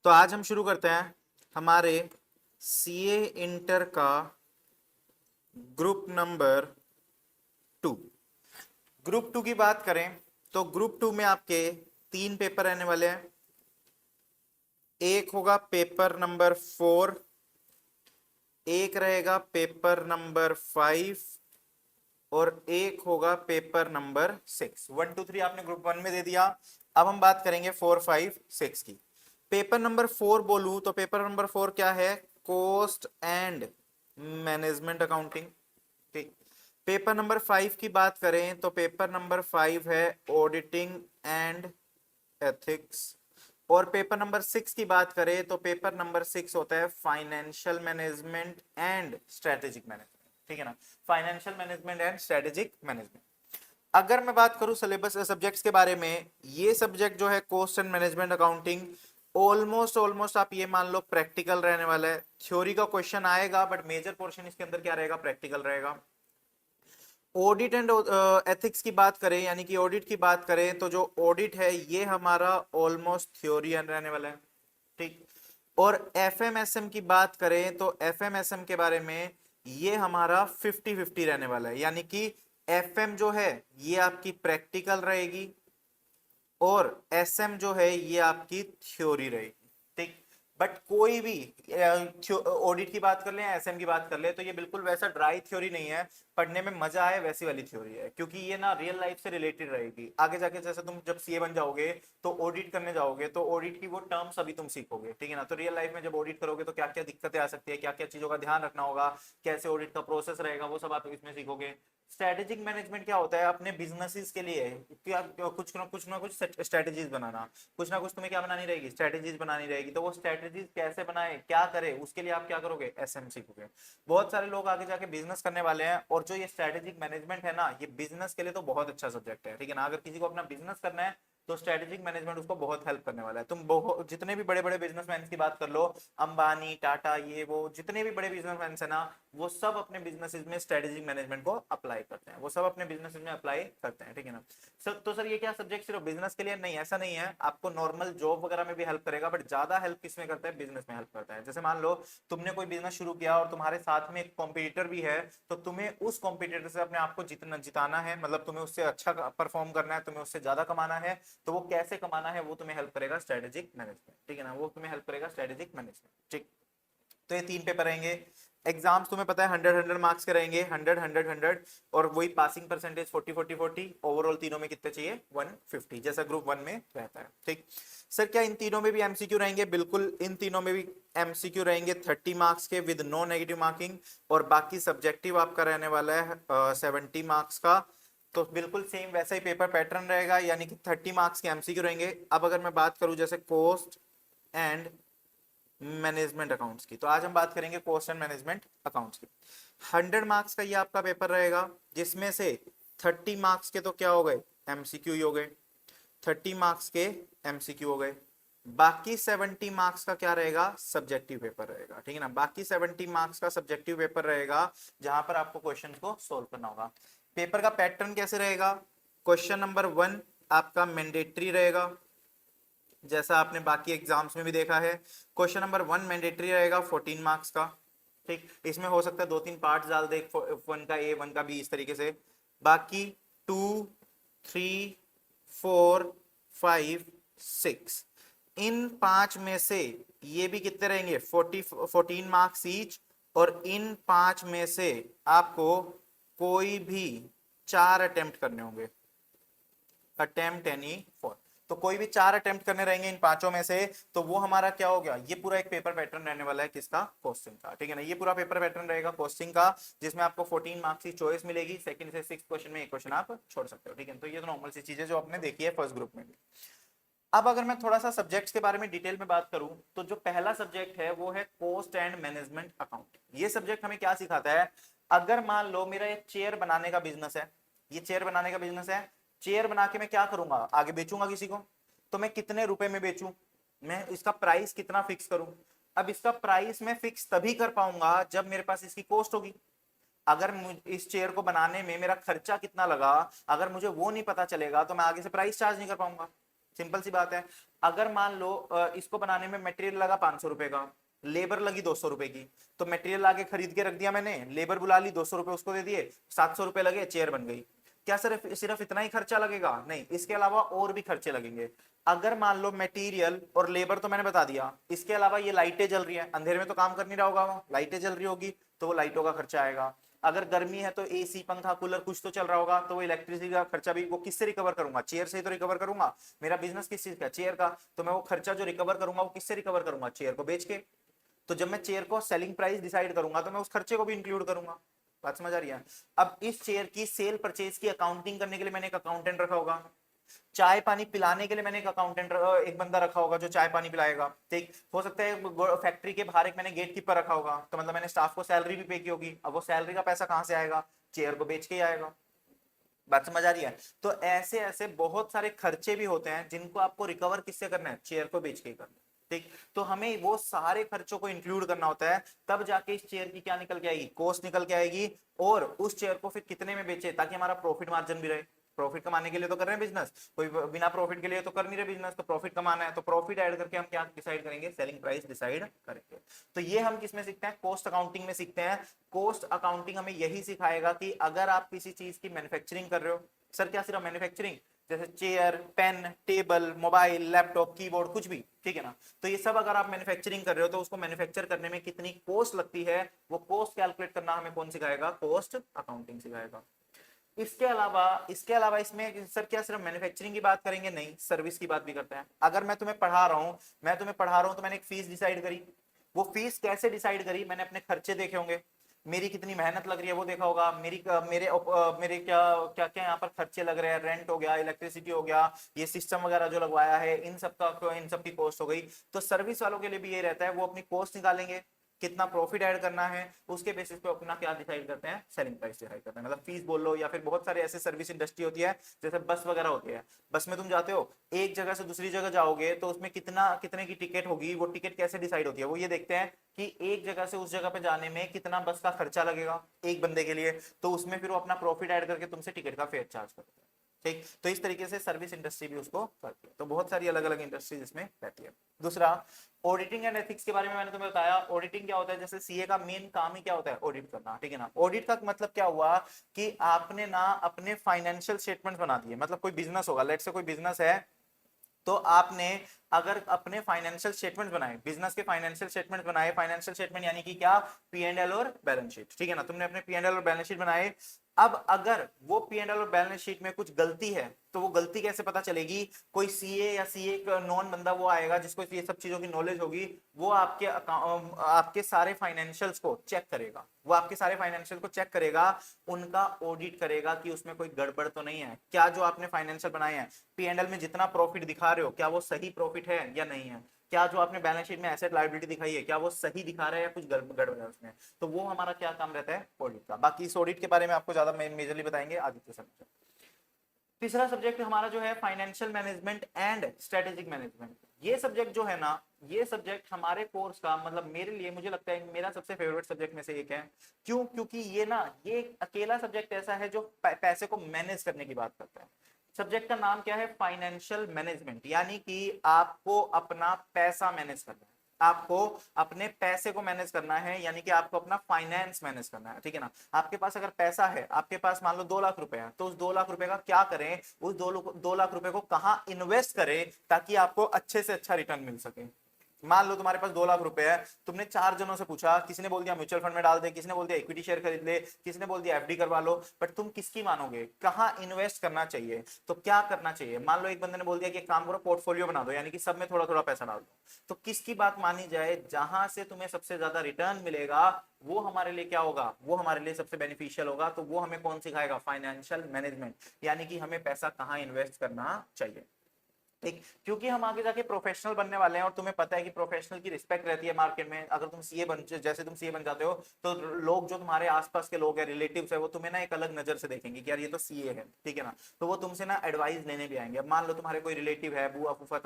तो आज हम शुरू करते हैं हमारे सीए इंटर का ग्रुप नंबर 2। ग्रुप 2 की बात करें तो ग्रुप 2 में आपके 3 पेपर रहने वाले हैं। एक होगा पेपर नंबर 4, एक रहेगा पेपर नंबर 5 और एक होगा पेपर नंबर 6। 1 2 3 आपने ग्रुप 1 में दे दिया। अब हम बात करेंगे 4 5 6 की। पेपर नंबर 4 बोलूं तो पेपर नंबर 4 क्या है? Cost and management accounting. ठीक। पेपर नंबर 5 की बात करें तो पेपर नंबर 5 है ऑडिटिंग एंड एथिक्स। और पेपर नंबर 6 की बात करें तो पेपर नंबर 6 होता है financial management and strategic management. ठीक है ना, financial management and strategic management. अगर मैं बात करूं सिलेबस सब्जेक्ट्स के बारे में, ये सब्जेक्ट जो है cost and management accounting, almost almost आप ये मान लो प्रैक्टिकल रहने वाला है। थ्योरी का क्वेश्चन आएगा बट मेजर पोर्शन इसके अंदर क्या रहेगा? प्रैक्टिकल रहेगा। ऑडिट एंड एथिक्स की बात करें यानी कि ऑडिट की बात करें तो जो ऑडिट है ये हमारा ऑलमोस्ट थ्योरी रहने वाला है। ठीक। और एफएमएसएम की बात करें तो एफएमएसएम के बारे में ये हमारा 50-50 रहने वाला है, यानी कि एफएम जो है ये आपकी प्रैक्टिकल रहेगी और एसएम जो है ये आपकी थ्योरी रहेगी। ठीक। बट कोई भी ऑडिट की बात कर ले या एसएम की बात कर ले तो ये बिल्कुल वैसा ड्राई थ्योरी नहीं है, पढ़ने में मजा आए वैसी वाली थ्योरी है, क्योंकि ये ना रियल लाइफ से रिलेटेड रहेगी। आगे जाके जैसे तुम जब सीए बन जाओगे तो ऑडिट करने जाओगे तो ऑडिट की वो टर्म्स अभी तुम सीखोगे। ठीक है ना, तो रियल लाइफ में जब ऑडिट करोगे तो क्या क्या दिक्कतें आ सकती है, क्या क्या चीजों का ध्यान रखना होगा, कैसे ऑडिट का प्रोसेस रहेगा, वो सब आप इसमें सीखोगे। स्ट्रेटेजिक मैनेजमेंट क्या होता है? अपने बिजनेसेस के लिए क्या कुछ ना कुछ स्ट्रेटेजीज बनाना। कुछ ना कुछ तुम्हें क्या बनानी रहेगी? स्ट्रेटेजीज बनानी रहेगी। तो वो स्ट्रेटेजीज कैसे बनाए, क्या करे, उसके लिए आप क्या करोगे? एसएम सीखोगे। बहुत सारे लोग आगे जाके बिजनेस करने वाले हैं और जो ये स्ट्रेटेजिक मैनेजमेंट है ना, ये बिजनेस के लिए तो बहुत अच्छा सब्जेक्ट है। ठीक है ना, अगर किसी को अपना बिजनेस करना है तो स्ट्रेटेजिक मैनेजमेंट उसको बहुत हेल्प करने वाला है। तुम जितने भी बड़े बड़े बिजनेसमैन की बात कर लो, अंबानी, टाटा, ये वो जितने भी बड़े बिजनेसमैन है ना, वो सब अपने बिजनेसेस में स्ट्रेटेजिक मैनेजमेंट को अप्लाई करते हैं। वो सब अपने बिजनेस में अप्लाई करते हैं। ठीक है ना सर, तो सर ये क्या सब्जेक्ट सिर्फ बिजनेस के लिए? नहीं, ऐसा नहीं है। आपको नॉर्मल जॉब वगैरह में भी हेल्प करेगा बट ज्यादा हेल्प किसमें करता है? बिजनेस में हेल्प करता है। जैसे मान लो तुमने कोई बिजनेस शुरू किया और तुम्हारे साथ में एक कॉम्पिटिटर भी है, तो तुम्हें उस कॉम्पिटिटर से अपने आप को जिताना है, मतलब तुम्हें उससे अच्छा परफॉर्म करना है, तुम्हें उससे ज्यादा कमाना है। तो वो कैसे कमाना है वो तुम्हें हेल्प करेगा स्ट्रेटेजिक मैनेजमेंट। ठीक है ना, वो तुम्हें हेल्प करेगा स्ट्रेटेजिक मैनेजमेंट। ठीक। तो ये 3 पेपर रहेंगे। एग्जाम्स तुम्हें पता है 100 मार्क्स के रहेंगे, 100 और वही पासिंग परसेंटेज 40 ओवरऑल तीनों में कितने चाहिए? 150, जैसा ग्रुप 1 में रहता है। ठीक। सर क्या इन तीनों में भी एमसीक्यू रहेंगे? बिल्कुल, इन तीनों में भी एमसीक्यू रहेंगे 30 मार्क्स के विद नो नेगेटिव मार्किंग। और बाकी सब्जेक्टिव आपका रहने वाला है 70 मार्क्स का। तो बिल्कुल सेम वैसा ही पेपर पैटर्न रहेगा, यानी कि 30 मार्क्स के एमसीक्यू रहेंगे। अब अगर मैं बात करूं जैसे कॉस्ट एंड मैनेजमेंट अकाउंट्स की, तो आज हम बात करेंगे कॉस्ट एंड मैनेजमेंट अकाउंट्स की। 100 मार्क्स का ये आपका पेपर रहेगा, जिसमें से 30 मार्क्स के तो क्या हो गए? एमसीक्यू ही हो गए। 30 मार्क्स के एमसीक्यू हो गए। बाकी 70 मार्क्स का क्या रहेगा? सब्जेक्टिव पेपर रहेगा। ठीक है ना, बाकी 70 मार्क्स का सब्जेक्टिव पेपर रहेगा, जहां पर आपको क्वेश्चन को सोल्व करना होगा। पेपर का पैटर्न कैसे रहेगा? क्वेश्चन नंबर 1 आपका मैंडेटरी रहेगा, जैसा आपने बाकी एग्जाम्स में भी देखा है। क्वेश्चन नंबर 1 मैंडेटरी रहेगा 14 मार्क्स का। ठीक, इसमें हो सकता है 2-3 पार्ट डाल दे, 1 का ए 1 का बी, इस तरीके से। बाकी 2 3 4 5 6, इन 5 में से ये भी कितने रहेंगे? 14 मार्क्स ईच। और इन 5 में से आपको कोई भी 4 अटेम्प्ट करने होंगे। अटेम्प्ट एनी 4, तो कोई भी 4 अटेम्प्ट करने रहेंगे इन पांचों में से। तो वो हमारा क्या हो गया? ये पूरा एक पेपर पैटर्न रहने वाला है किसका? कोस्टिंग का। ठीक है ना, ये पूरा पेपर पैटर्न रहेगा कोस्टिंग का, जिसमें आपको 14 मार्क्स की चॉइस मिलेगी। सेकंड से 6 क्वेश्चन में एक क्वेश्चन आप छोड़ सकते हो। ठीक है, तो ये तो नॉर्मल सी चीजें जो आपने देखी है फर्स्ट ग्रुप में भी। अब अगर मैं थोड़ा सा सब्जेक्ट्स के बारे में डिटेल में बात करूं तो जो पहला सब्जेक्ट है वो है कॉस्ट एंड मैनेजमेंट अकाउंट। ये सब्जेक्ट हमें क्या सिखाता है? अगर मान लो मेरा एक चेयर बनाने का बिजनेस है, ये चेयर बनाने का बिजनेस है, चेयर बना के मैं क्या करूंगा? आगे बेचूंगा किसी को, तो मैं कितने रुपए में बेचूं, मैं इसका प्राइस कितना फिक्स करूं। अब इसका प्राइस मैं फिक्स तभी कर पाऊंगा जब मेरे पास इसकी कॉस्ट होगी। अगर इस चेयर को बनाने में मेरा खर्चा कितना लगा, अगर मुझे वो नहीं पता चलेगा तो मैं आगे से प्राइस चार्ज नहीं कर पाऊंगा। सिंपल सी बात है। अगर मान लो इसको बनाने में मटेरियल लगा 500 रुपए का, लेबर लगी 200 रुपए की, तो मटेरियल आके खरीद के रख दिया मैंने, लेबर बुला ली, 200 रुपए उसको दे दिए, 700 रुपए लगे, चेयर बन गई। क्या सिर्फ सिर्फ इतना ही खर्चा लगेगा? नहीं, इसके अलावा और भी खर्चे लगेंगे। अगर मान लो मटेरियल और लेबर तो मैंने बता दिया, इसके अलावा ये लाइटें जल रही हैं, अंधेरे में तो काम कर नहीं रहा होगा, वो लाइटें जल रही होगी तो वो लाइटों का खर्चा आएगा। अगर गर्मी है तो एसी पंखा कूलर कुछ तो चल रहा होगा, तो वो इलेक्ट्रिसिटी का खर्चा भी वो किससे रिकवर करूंगा? चेयर से ही तो रिकवर करूंगा। मेरा बिजनेस किस चीज का? चेयर का। तो मैं वो खर्चा जो रिकवर करूंगा वो किससे रिकवर करूंगा? चेयर को बेच के। तो जब मैं चेयर को सेलिंग प्राइस डिसाइड करूंगा तो मैं उस खर्चे को भी इंक्लूड करूंगा। बात समझ आ रही है? अब इस चेयर की सेल परचेज की अकाउंटिंग करने के लिए मैंने एक अकाउंटेंट रखा होगा, चाय पानी पिलाने के लिए मैंने एक अकाउंटेंट एक बंदा रखा होगा जो चाय पानी पिलाएगा। ठीक, हो सकता है फैक्ट्री के बाहर एक मैंने गेट कीपर रखा होगा, तो मतलब मैंने स्टाफ को सैलरी भी पे की होगी। अब वो सैलरी का पैसा कहां से आएगा? चेयर को बेच के ही आएगा। बात समझ आ रही है? तो ऐसे ऐसे बहुत सारे खर्चे भी होते हैं जिनको आपको रिकवर किससे करना है? चेयर को बेच के ही करना है। ठीक, तो हमें वो सारे खर्चों को इंक्लूड करना होता है, तब जाके इस चेयर की क्या निकल के आएगी? कॉस्ट निकल के आएगी। और उस चेयर को फिर कितने में बेचे ताकि हमारा प्रॉफिट मार्जिन भी रहे। प्रॉफिट कमाने के लिए तो कर रहे हैं बिजनेस, कोई बिना प्रॉफिट के लिए तो कर नहीं रहे बिजनेस, तो प्रॉफिट कमाना है, तो प्रॉफिट ऐड करके हम क्या डिसाइड करेंगे? सेलिंग प्राइस डिसाइड करेंगे। तो ये हम किस में सीखते हैं? कॉस्ट अकाउंटिंग में सीखते हैं। कॉस्ट अकाउंटिंग हमें यही सिखाएगा कि अगर आप किसी चीज की मैन्युफैक्चरिंग कर रहे हो, सर क्या सिर्फ मैन्युफैक्चरिंग, जैसे chair, pen, table, mobile, laptop, keyboard, कुछ भी, ठीक है ना, तो ये सब अगर आप मैन्युफैक्चरिंग कर रहे हो तो उसको मैन्युफैक्चर करने में कितनी कॉस्ट लगती है, वो कॉस्ट कैलकुलेट करना हमें कौन सिखाएगा? कॉस्ट अकाउंटिंग सिखाएगा। इसके अलावा इसमें सर क्या सिर्फ मैन्युफैक्चरिंग की बात करेंगे? नहीं, सर्विस की बात भी करते हैं। अगर मैं तुम्हें पढ़ा रहा हूं तो मैंने एक फीस डिसाइड करी। वो फीस कैसे डिसाइड करी? मैंने अपने खर्चे देखे होंगे, मेरी कितनी मेहनत लग रही है वो देखा होगा, मेरे क्या क्या क्या यहाँ पर खर्चे लग रहे हैं, रेंट हो गया, इलेक्ट्रिसिटी हो गया, ये सिस्टम वगैरह जो लगवाया है, इन सब की कॉस्ट हो गई। तो सर्विस वालों के लिए भी ये रहता है, वो अपनी कॉस्ट निकालेंगे, कितना प्रॉफिट ऐड करना है, उसके बेसिस पे अपना क्या डिसाइड करते हैं? सेलिंग प्राइस डिसाइड करते हैं। मतलब फीस बोल लो, या फिर बहुत सारे ऐसे सर्विस इंडस्ट्री होती है, जैसे बस वगैरह होती है। बस में तुम जाते हो, एक जगह से दूसरी जगह जाओगे तो उसमें कितने की टिकट होगी, वो टिकट कैसे डिसाइड होती है? वो ये देखते हैं कि एक जगह से उस जगह पे जाने में कितना बस का खर्चा लगेगा एक बंदे के लिए, तो उसमें फिर वो अपना प्रॉफिट ऐड करके तुमसे टिकट का फेयर चार्ज करते हैं। ठीक, तो इस तरीके से सर्विस इंडस्ट्री भी उसको करती है। तो बहुत सारी अलग अलग इंडस्ट्रीज इसमें रहती है। दूसरा, ऑडिटिंग एंड एथिक्स के बारे में मैंने तुम्हें बताया। ऑडिटिंग क्या होता है? जैसे सीए का मेन काम ही क्या होता है? ऑडिट करना, ठीक है ना। ऑडिट का मतलब क्या हुआ कि आपने ना अपने फाइनेंशियल स्टेटमेंट बना दिए। मतलब कोई बिजनेस होगा, लेट्स से कोई बिजनेस है, तो आपने अगर अपने फाइनेंशियल स्टेटमेंट बनाए, बिजनेस के फाइनेंशियल स्टेटमेंट बनाए, फाइनेंशियल स्टेटमेंट यानी कि क्या? पी एंड एल और बैलेंस शीट, ठीक है ना। तुमने अपने पी एंड एल और बैलेंस शीट बनाए। अब अगर वो पी एंड एल और बैलेंस शीट में कुछ गलती है, तो वो गलती कैसे पता चलेगी? कोई सीए या सीए का नॉन बंदा वो आएगा जिसको ये सब चीजों की नॉलेज होगी, वो आपके सारे फाइनेंशियल्स को चेक करेगा, वो आपके सारे फाइनेंशियल को चेक करेगा, उनका ऑडिट करेगा कि उसमें कोई गड़बड़ तो नहीं है। क्या जो आपने फाइनेंशियल बनाए हैं, पी एंड एल में जितना प्रॉफिट दिखा रहे हो, क्या वो सही प्रॉफिट है या नहीं है? क्या जो आपने बैलेंस शीट में एसेट लायबिलिटी दिखाई है, क्या वो सही दिखा रहा है या कुछ गड़बड़ है उसमें? तो वो हमारा क्या काम रहता है? ऑडिट का। बाकी इस ऑडिट के बारे में आपको ज्यादा मेजरली बताएंगे आदित्य सर। तीसरा सब्जेक्ट हमारा जो है financial management and strategic management. ये सब्जेक्ट जो है ना, ये सब्जेक्ट हमारे कोर्स का, मतलब मेरे लिए, मुझे लगता है मेरा सबसे फेवरेट सब्जेक्ट में से एक है। क्यों? क्योंकि ये ना, ये अकेला सब्जेक्ट ऐसा है जो पैसे को मैनेज करने की बात करता है। सब्जेक्ट का नाम क्या है? फाइनेंशियल मैनेजमेंट, यानी कि आपको अपना पैसा मैनेज करना है, आपको अपने पैसे को मैनेज करना है, यानी कि आपको अपना फाइनेंस मैनेज करना है, ठीक है ना। आपके पास अगर पैसा है, आपके पास मान लो 2 लाख रुपए है, तो उस 2 लाख रुपए का क्या करें? उस 2 लाख रुपए को कहां इन्वेस्ट करें ताकि आपको अच्छे से अच्छा रिटर्न मिल सके। मान लो तुम्हारे पास 2 लाख रुपए है, तुमने 4 जनों से पूछा, किसी ने बोल दिया म्यूचुअल फंड में डाल दे, किसी ने बोल दिया इक्विटी शेयर खरीद ले, किसी ने बोल दिया एफडी करवा लो, बट तुम किसकी मानोगे? कहां इन्वेस्ट करना चाहिए, तो क्या करना चाहिए? मान लो एक बंदे ने बोल दिया कि एक काम करो, पोर्टफोलियो बना दो, यानी कि सब में थोड़ा थोड़ा पैसा डाल दो। तो किसकी बात मानी जाए? जहां से तुम्हें सबसे ज्यादा रिटर्न मिलेगा, वो हमारे लिए क्या होगा? वो हमारे लिए सबसे बेनिफिशियल होगा। तो वो हमें कौन सिखाएगा? फाइनेंशियल मैनेजमेंट, यानी कि हमें पैसा कहां इन्वेस्ट करना चाहिए। ठीक, क्योंकि हम आगे जाके प्रोफेशनल बनने वाले हैं, और तुम्हें पता है कि प्रोफेशनल की रिस्पेक्ट रहती है मार्केट में। अगर तुम सीए बन, जैसे तुम सीए बन जाते हो, तो लोग जो तुम्हारे आसपास के लोग हैं, रिलेटिव्स है, वो तुम्हें ना एक अलग नजर से देखेंगे कि यार ये तो सीए है, ठीक है ना। तो वो तुमसे ना एडवाइस लेने भी आएंगे। अब मान लो तुम्हारे कोई रिलेटिव है, बुआ फूफा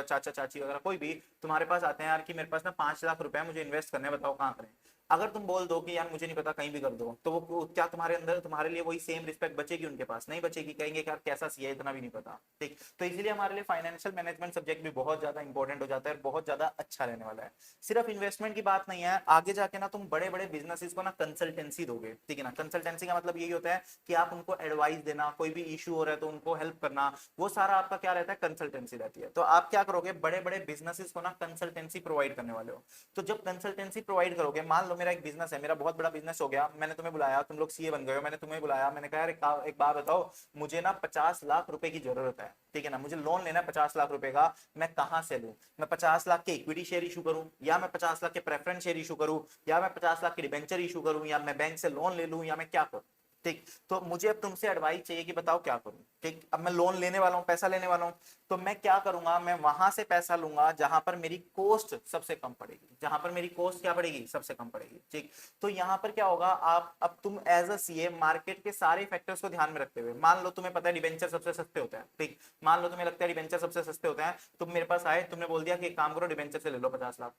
चाचा चाची वगैरह कोई भी तुम्हारे पास आते हैं, यार कि मेरे पास ना 5 लाख रुपए है, मुझे इन्वेस्ट करने, बताओ कहाँ करें। अगर तुम बोल दो कि यार मुझे नहीं पता कहीं भी कर दो, तो वो क्या तुम्हारे अंदर तुम्हारे लिए वही सेम रिस्पेक्ट बचेगी? उनके पास नहीं बचेगी, कहेंगे यार कैसा सीए इतना भी नहीं पता। ठीक, तो इसलिए हमारे लिए फाइनेंशियल मैनेजमेंट सब्जेक्ट भी बहुत ज्यादा इंपॉर्टेंट हो जाता है और बहुत ज्यादा अच्छा रहने वाला है। सिर्फ इन्वेस्टमेंट की बात नहीं है, आगे जाके ना तुम बड़े बड़े बिजनेसेस को ना कंसल्टेंसी दोगे, ठीक है ना। कंसल्टेंसी का मतलब यही होता है कि आप उनको एडवाइस देना, कोई भी इशू हो रहा है तो उनको हेल्प करना, वो सारा आपका क्या रहता है, कंसल्टेंसी रहती है। तो आप क्या करोगे, बड़े बड़े बिजनेसेस को ना कंसल्टेंसी प्रोवाइड करने वाले हो। तो जब कंसल्टेंसी प्रोवाइड करोगे, मान लो मेरा एक बिजनेस है, मेरा बहुत बड़ा बिजनेस हो गया, मैंने तुम्हें बुलाया, तुम लोग सीए बन गए हो, मैंने तुम्हें बुलाया, मैंने कहा यार एक बात बताओ, मुझे ना 50 लाख रुपए की जरूरत है, ठीक है ना, मुझे लोन लेना है 50 लाख रुपए का, मैं कहां से लूं? मैं 50 लाख के इक्विटी शेयर इशू करूं, या मैं 50 लाख के प्रेफरेंस शेयर इशू करूं, या मैं 50 लाख के डिबेंचर इशू करूं, या मैं बैंक से लोन ले लूं, या मैं क्या करूं? ठीक, तो मुझे अब तुमसे एडवाइस चाहिए कि बताओ क्या करूं। ठीक, अब मैं लोन लेने वाला हूं, पैसा लेने वाला हूं, तो मैं क्या करूंगा, मैं वहां से पैसा लूंगा जहां पर मेरी कॉस्ट सबसे कम पड़ेगी, जहां पर मेरी कॉस्ट क्या पड़ेगी, सबसे कम पड़ेगी। ठीक, तो यहां पर क्या होगा, आप अब तुम एज अ सीए मार्केट के सारे फैक्टर्स को ध्यान में रखते हुए, मान लो तुम्हें पता है डिबेंचर सबसे सस्ते होते हैं, ठीक, मान लो तुम्हें लगता है डिबेंचर सबसे सस्ते होते हैं, तुम मेरे पास आए, तुमने बोल दिया कि एक काम करो डिबेंचर से ले लो 50 लाख।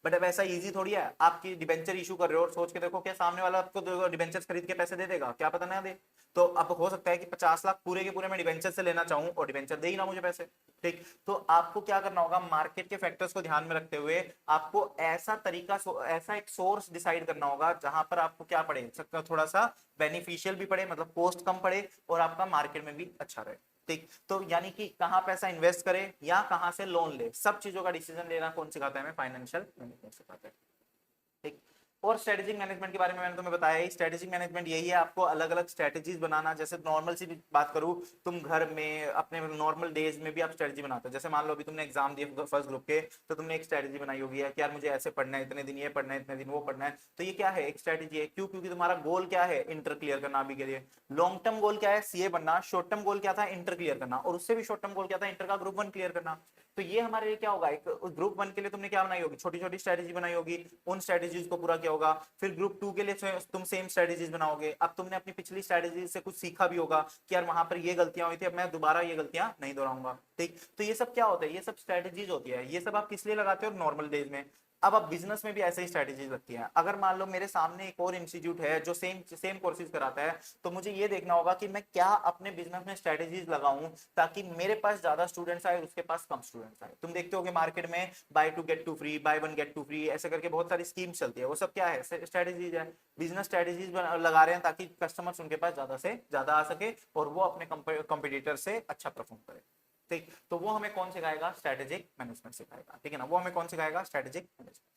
बट अब ऐसा इजी थोड़ी है, आपकी डिबेंचर इशू कर रहे हो और सोच के देखो क्या सामने वाला आपको डिबेंचर खरीद के पैसे दे देगा, क्या पता ना दे। तो अब हो सकता है कि 50 लाख पूरे के पूरे मैं डिबेंचर से लेना चाहूं और डिबेंचर दे ही ना मुझे पैसे। ठीक, तो आपको क्या करना होगा, मार्केट के फैक्टर्स को ध्यान में रखते हुए आपको ऐसा तरीका, ऐसा एक सोर्स डिसाइड करना होगा जहां पर आपको क्या पड़े, थोड़ा सा बेनिफिशियल भी पड़े, मतलब कॉस्ट कम पड़े और आपका मार्केट में भी अच्छा रहे। ठीक, तो यानी कि कहां पैसा इन्वेस्ट करे या कहां से लोन ले, सब चीजों का डिसीजन लेना कौन सिखाता है, हमें फाइनेंशियल मैनेजमेंट सिखाता है। ठीक, और स्ट्रेटेजिक मैनेजमेंट के बारे में मैंने तुम्हें बताया ही, स्ट्रेटेजिक मैनेजमेंट यही है, आपको अलग अलग स्ट्रेटेजीज बनाना। जैसे नॉर्मल सी भी बात करूं, तुम घर में अपने नॉर्मल डेज में भी आप स्ट्रेटेजी बनाते हो, जैसे मान लो अभी तुमने एग्जाम दिए फर्स्ट ग्रुप के, तो तुमने एक स्ट्रेटेजी बनाई होगी है कि यार मुझे ऐसे पढ़ना है, इतने दिन ये पढ़ना है, इतने दिन वो पढ़ना है, तो ये क्या है, एक स्ट्रेटेजी है। क्यों? क्योंकि तुम्हारा गोल क्या है, इंटर क्लियर करना अभी के लिए। लॉन्ग टर्म गोल क्या है, सीए बनना, शॉर्ट टर्म गोल क्या था, इंटर क्लियर करना, और उससे भी शॉर्ट टर्म गोल क्या था, इंटर का ग्रुप 1 क्लियर करना। तो ये हमारे लिए क्या होगा, एक ग्रुप 1 के लिए तुमने क्या बनाई होगी, छोटी छोटी स्ट्रेटेजी बनाई होगी, उन स्ट्रेटेजीज को पूरा किया होगा। फिर ग्रुप 2 के लिए तुम सेम स्ट्रेटेजीज बनाओगे। अब तुमने अपनी पिछली स्ट्रेटेजीज से कुछ सीखा भी होगा कि यार वहां पर ये गलतियां हुई थी, अब मैं दोबारा ये गलतियां नहीं दोहराऊंगा। ठीक, तो ये सब क्या होता है, ये सब स्ट्रेटेजीज होती है, ये सब आप किस लिए लगाते हो, नॉर्मल डेज में। अब आप बिजनेस में भी ऐसे ही स्ट्रेटेजीज लगती है। अगर मान लो मेरे सामने एक और इंस्टीट्यूट है जो सेम सेम कोर्सेज कराता है, तो मुझे ये देखना होगा कि मैं क्या अपने बिजनेस में स्ट्रेटेजीज लगाऊं ताकि मेरे पास ज्यादा स्टूडेंट्स आए, उसके पास कम स्टूडेंट्स आए। तुम देखते होगे मार्केट में buy two get two free, buy one get two free, ऐसे करके बहुत सारी स्कीम्स चलती है, वो सब क्या है, स्ट्रेटेजीज है। बिजनेस स्ट्रेटेजीज लगा रहे हैं ताकि कस्टमर्स उनके पास ज्यादा से ज्यादा आ सके और वो अपने कंपटीटर से अच्छा परफॉर्म करे। ठीक, तो वो हमें कौन सिखाएगा, स्ट्रेटेजिक मैनेजमेंट सिखाएगा, ठीक है ना, वो हमें कौन सिखाएगा, स्ट्रेटेजिक मैनेजमेंट।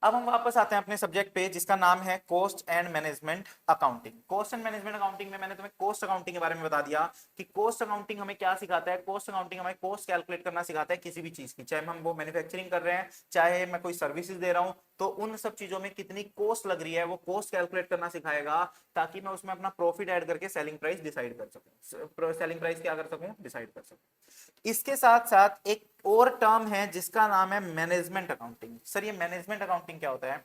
अब हम वापस आते हैं अपने सब्जेक्ट पे जिसका नाम है cost and management accounting. Cost and management accounting में मैंने तुम्हें कॉस्ट अकाउंटिंग के बारे में बता दिया कि कॉस्ट अकाउंटिंग हमें क्या सिखाता है। कॉस्ट अकाउंटिंग हमें कॉस्ट कैलकुलेट करना सिखाता है किसी भी चीज की, चाहे हम वो मैन्युफैक्चरिंग कर रहे हैं, चाहे मैं कोई सर्विसेज दे रहा हूं, तो उन सब चीजों में कितनी कॉस्ट लग रही है वो कॉस्ट कैलकुलेट करना सिखाएगा ताकि मैं उसमें अपना प्रॉफिट ऐड करके सेलिंग प्राइस डिसाइड कर सकूं, सेलिंग प्राइस क्या कर सकूं, डिसाइड कर सकूं। इसके साथ साथ एक और टर्म है जिसका नाम है मैनेजमेंट अकाउंटिंग। सर ये मैनेजमेंट अकाउंटिंग क्या होता है?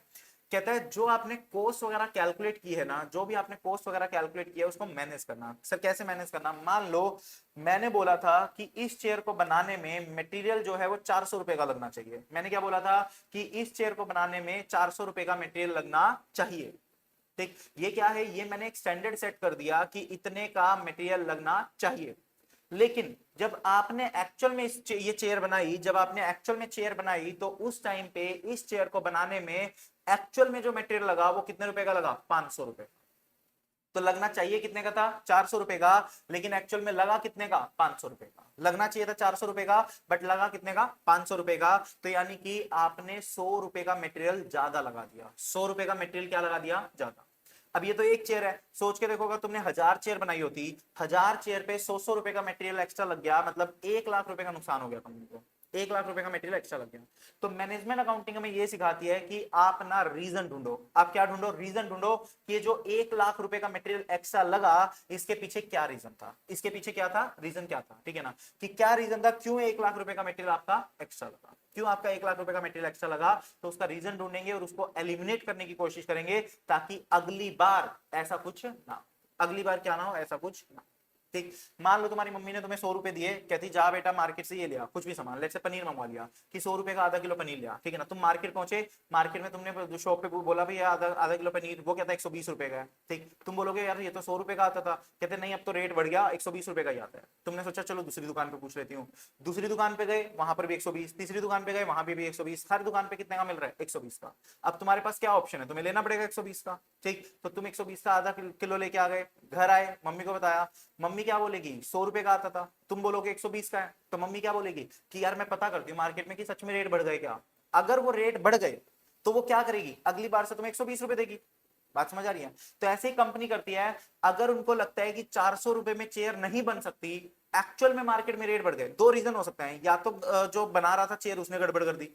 कहता है जो आपने कॉस्ट वगैरह कैलकुलेट की है ना, जो भी आपने कॉस्ट वगैरह कैलकुलेट किया है उसको मैनेज करना। सर कैसे मैनेज करना? मान लो मैंने बोला था कि इस चेयर को बनाने में मटेरियल जो है वो 400 रुपए का लगना चाहिए। मैंने क्या बोला था कि इस चेयर को बनाने में 400 रुपए का मटेरियल लगना चाहिए। ठीक, ये क्या है, ये मैंने एक स्टैंडर्ड सेट कर दिया कि इतने का मटेरियल लगना चाहिए। लेकिन जब आपने एक्चुअल में ये चेयर बनाई, जब आपने एक्चुअल में चेयर बनाई, तो उस टाइम पे इस चेयर को बनाने में एक्चुअल में जो मटेरियल लगा वो कितने रुपए का लगा, 500 रुपए। तो लगना चाहिए कितने का था, 400 रुपए का, लेकिन एक्चुअल में लगा कितने का, 500 रुपए का। लगना चाहिए था 400 रुपए का, बट लगा कितने का, 500 रुपए का। तो यानी कि आपने 100 रुपए का मटेरियल ज्यादा लगा दिया, 100 रुपए का मटेरियल क्या लगा दिया, ज्यादा। अब ये तो एक चेयर है, सोच के देखोगा तुमने 1000 चेयर बनाई होती, 1000 चेयर पे 100 रुपए का मटेरियल एक्स्ट्रा लग गया, मतलब 1 लाख रुपए का नुकसान हो गया कंपनी को। 1 लाख रुपए का मटेरियल एक्स्ट्रा लग गया। तो मैनेजमेंट अकाउंटिंग हमें ये सिखाती है कि आप ना रीजन ढूंढो। आप क्या ढूंढो, रीजन ढूंढो कि जो 1 लाख रुपए का मटेरियल एक्स्ट्रा लगा इसके पीछे क्या रीजन था, इसके पीछे क्या था, रीजन क्या था, ठीक है ना, कि क्या रीजन था, क्यों 1 लाख रुपए का मटेरियल आपका एक्स्ट्रा लगा, क्यों आपका 1 लाख रुपए का मटेरियल एक्स्ट्रा लगा। तो उसका रीजन ढूंढेंगे और उसको एलिमिनेट करने की कोशिश करेंगे ताकि अगली बार ऐसा कुछ ना, अगली बार क्या ना हो, ऐसा कुछ ना। ठीक, मान लो तुम्हारी मम्मी ने तुम्हें 100 रुपए दिए, कहती जा बेटा मार्केट से ये लिया कुछ भी सामान, लेट्स से पनीर मंगवा लिया कि 100 रुपए का आधा किलो पनीर लिया, ठीक है ना। तुम मार्केट पहुंचे, मार्केट में तुमने शॉप पे बोला भी आधा आधा किलो पनीर, वो कहता है 120 रुपए का है। ठीक, तुम बोलोगे यार ये तो 100 रुपए का आता था, कहते नहीं अब तो रेट बढ़ गया 120 रुपए का ही आता है। तुमने सोचा चलो दूसरी दुकान पे पूछ लेती हूँ, दूसरी दुकान पे गए वहां पर भी 120, तीसरी दुकान पे गए वहां पे भी 120, हर दुकान पे कितने का मिल रहा है 120 का। अब तुम्हारे पास क्या ऑप्शन है, तुम्हें लेना पड़ेगा 120 का। ठीक, तो तुम 120 का आधा किलो लेके आ गए, घर आए, मम्मी को बताया, मम्मी क्या बोलेगी 100 रुपए का आता था, तुम बोलोगे 120 का है, तो मम्मी क्या बोलेगी कि यार मैं पता करती हूँ मार्केट में कि सच में रेट बढ़ गए क्या। अगर वो रेट बढ़ गए तो वो क्या करेगी, अगली बार से तुम्हें 120 रुपए देगी। बात समझ आ रही है। तो ऐसे ही कंपनी करती है, अगर उनको लगता है कि 400 रुपए में चेयर नहीं बन सकती, एक्चुअल में मार्केट में रेट बढ़ गए, दो रीजन हो सकते हैं, या तो जो बना रहा था चेयर उसने गड़बड़ कर दी,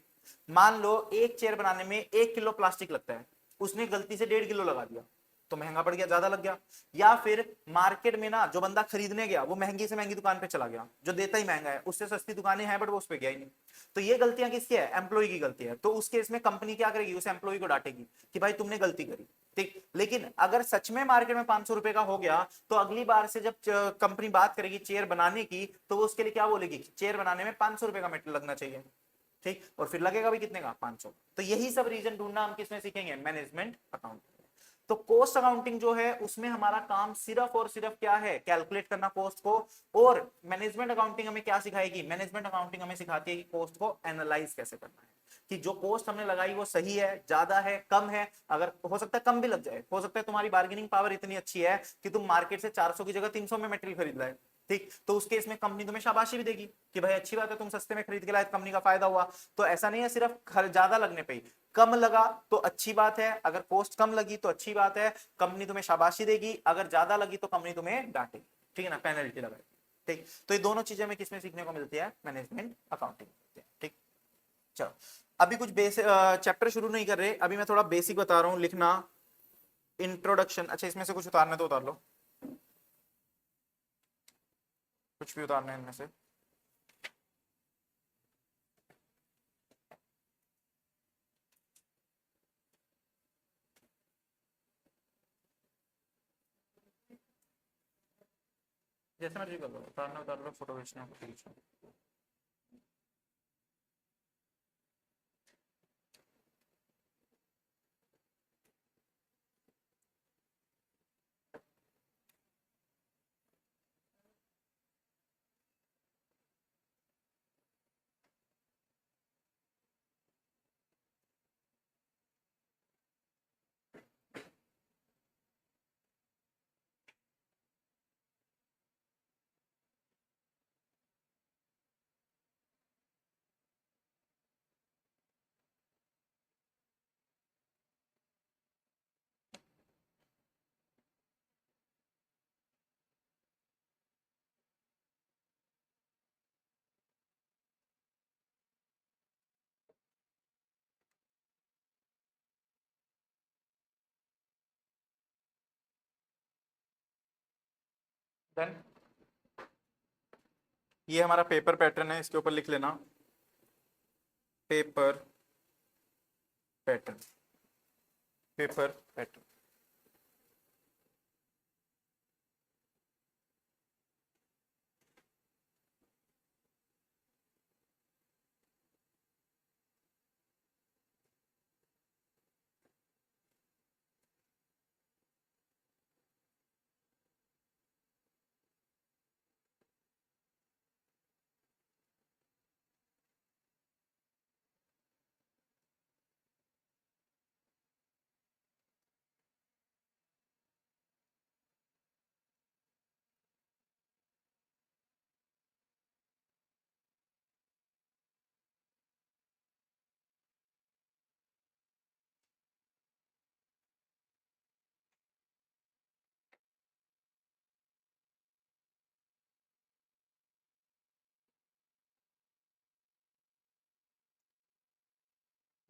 मान लो एक चेयर बनाने में 1 किलो प्लास्टिक लगता है, उसने गलती से 1.5 किलो लगा दिया तो महंगा पड़ गया, ज्यादा लग गया। या फिर मार्केट में ना जो बंदा खरीदने गया वो महंगी से महंगी दुकान पे चला गया, जो देता ही महंगा है, उससे सस्ती दुकानें हैं बट वो उस पे गया ही नहीं। तो ये गलतियां किसकी है, एम्प्लॉय की गलती है। तो उस केस में कंपनी क्या करेगी, उस एम्प्लॉय को डांटेगी कि भाई तुमने गलती करी। ठीक, लेकिन अगर सच में मार्केट में 500 रुपए का हो गया तो अगली बार से जब कंपनी बात करेगी चेयर बनाने की, तो वो उसके लिए क्या बोलेगी, चेयर बनाने में 500 रुपए का मेटेरियल लगना चाहिए। ठीक, और फिर लगेगा भी कितने का, 500। तो यही सब रीजन ढूंढना हम किसमें सीखेंगे, मैनेजमेंट अकाउंट। तो कॉस्ट अकाउंटिंग जो है उसमें हमारा काम सिर्फ और सिर्फ क्या है, कैलकुलेट करना कॉस्ट को। और मैनेजमेंट अकाउंटिंग हमें क्या सिखाएगी, मैनेजमेंट अकाउंटिंग हमें सिखाती है कि कॉस्ट को एनालाइज कैसे करना है, कि जो कॉस्ट हमने लगाई वो सही है, ज्यादा है, कम है। अगर हो सकता है कम भी लग जाए, हो सकता है तुम्हारी बार्गेनिंग पावर इतनी अच्छी है कि तुम मार्केट से 400 की जगह 300 में मटेरियल खरीद लाए। ठीक, तो उस केस में कंपनी तुम्हें शाबाशी भी देगी कि भाई अच्छी बात है तुम सस्ते में खरीद के लाए, कंपनी का फायदा हुआ। तो ऐसा नहीं है सिर्फ ज्यादा लगने पे ही, कम लगा तो अच्छी बात है, अगर कॉस्ट कम लगी तो अच्छी बात है, कंपनी तुम्हें शाबाशी देगी, अगर ज्यादा लगी तो कंपनी तुम्हें डांटेगी, ठीक है ना, पेनल्टी लगाएगी। ठीक, तो ये दोनों चीजें हमें किसमें सीखने को मिलती है, मैनेजमेंट अकाउंटिंग। ठीक, चलो अभी कुछ बेसिक चैप्टर शुरू नहीं कर रहे, अभी मैं थोड़ा बेसिक बता रहा हूँ लिखना, इंट्रोडक्शन। अच्छा इसमें से कुछ उतारना तो उतार लो, कुछ भी उतारना है इनमें से। जैसे मर्जी कर लो, उतारना उतार लो, फोटो खींचना फोटो खींचना। डन, ये हमारा पेपर पैटर्न है, इसके ऊपर लिख लेना पेपर पैटर्न, पेपर पैटर्न।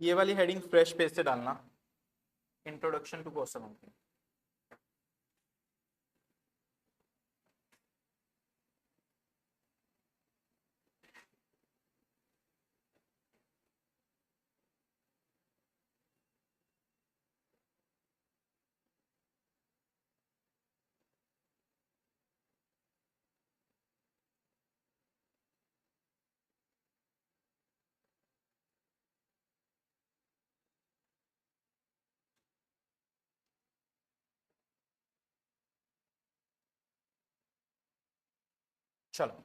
ये वाली हेडिंग फ्रेश पेज से डालना, इंट्रोडक्शन टू कॉस्ट अकाउंटिंग। चलो,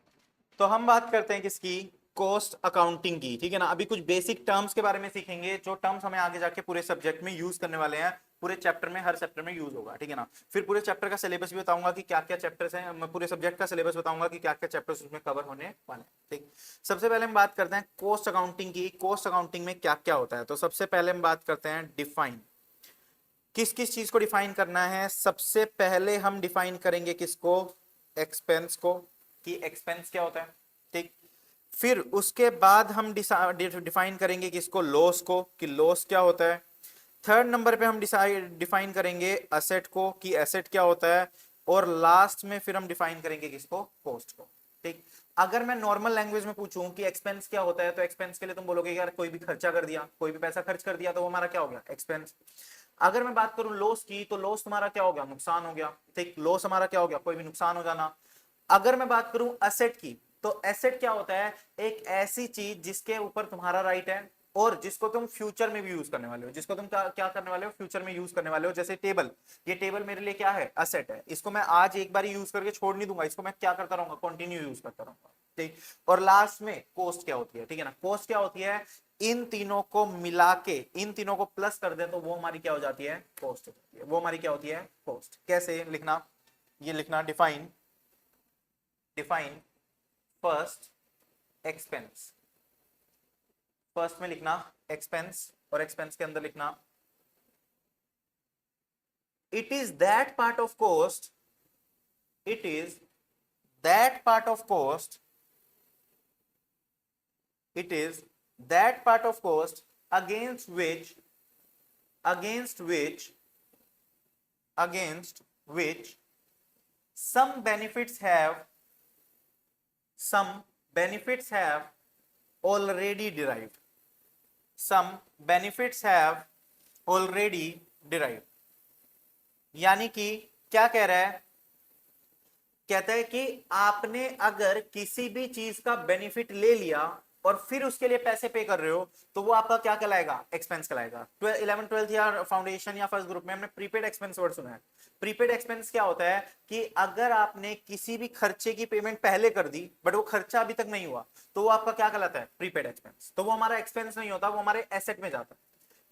तो हम बात करते हैं किसकी, कॉस्ट अकाउंटिंग की, ठीक है ना। अभी कुछ बेसिक टर्म्स के बारे में सीखेंगे, जो टर्म्स हमें आगे जाके पूरे सब्जेक्ट में यूज करने वाले हैं, पूरे चैप्टर में, हर चैप्टर में यूज होगा, ठीक है ना। फिर पूरे चैप्टर का सिलेबस भी बताऊंगा कि क्या क्या चैप्टर्स हैं, मैं पूरे सब्जेक्ट का सिलेबस बताऊंगा कि क्या क्या चैप्टर्स उसमें कवर होने वाले हैं, ठीक। सबसे पहले हम बात करते हैं कॉस्ट अकाउंटिंग की। कॉस्ट अकाउंटिंग में क्या क्या होता है, तो सबसे पहले हम बात करते हैं डिफाइन, किस किस चीज को डिफाइन करना है। सबसे पहले हम डिफाइन करेंगे किसको, एक्सपेंस को, कि एक्सपेंस क्या होता है, ठीक। फिर उसके बाद हम डिफाइन करेंगे किसको, लॉस को, कि लॉस क्या होता है। थर्ड नंबर पे हम डिफाइन करेंगे असेट को, कि एसेट क्या होता है। और लास्ट में फिर हम डिफाइन करेंगे किसको, कॉस्ट को, ठीक। अगर मैं नॉर्मल लैंग्वेज में पूछूं कि एक्सपेंस क्या होता है, तो एक्सपेंस के लिए तुम बोलोगे यार कोई भी खर्चा कर दिया, कोई भी पैसा खर्च कर दिया तो वो हमारा क्या हो गया, एक्सपेंस। अगर मैं बात करूं लॉस की, तो लॉस तुम्हारा क्या हो गया, नुकसान हो गया, ठीक। लॉस हमारा क्या हो गया, कोई भी नुकसान हो जाना। अगर मैं बात करूं एसेट की, तो एसेट क्या होता है, एक ऐसी चीज जिसके ऊपर तुम्हारा राइट है और जिसको तुम फ्यूचर में भी यूज करने वाले हो, जिसको तुम क्या करने वाले हो, फ्यूचर में यूज करने वाले हो। जैसे टेबल, ये टेबल मेरे लिए क्या है, एसेट है, इसको मैं आज एक बार यूज करके छोड़ नहीं दूंगा, इसको मैं क्या करता रहूंगा, कंटिन्यू यूज करता रहूंगा, ठीक। और लास्ट में कॉस्ट क्या होती है, ठीक है ना। कॉस्ट क्या होती है, इन तीनों को मिला के, इन तीनों को प्लस कर दे तो वो हमारी क्या हो जाती है, कॉस्ट हो जाती है, वो हमारी क्या होती है, कॉस्ट। कैसे लिखना, ये लिखना, define, define first expense, first में लिखना एक्सपेंस, और एक्सपेंस के अंदर लिखना it is that part of cost, it is that part of cost, it is that part of cost against which, against which, against which some benefits have, some benefits have already derived, some benefits have already derived। यानी कि क्या कह रहा है, कहता है कि आपने अगर किसी भी चीज का बेनिफिट ले लिया और फिर उसके लिए पैसे पे कर रहे हो, तो वो आपका क्या कहलाएगा, एक्सपेंस कहलाएगा। 11 12 या फाउंडेशन या फर्स्ट ग्रुप में हमने प्रीपेड एक्सपेंस वर्ड सुना है। प्रीपेड एक्सपेंस क्या होता है कि अगर आपने किसी भी खर्चे की पेमेंट पहले कर दी बट वो खर्चा अभी तक नहीं हुआ, तो वो आपका क्या कहलाता है, प्रीपेड एक्सपेंस। तो वो हमारा एक्सपेंस नहीं होता, वो हमारे एसेट में जाता है।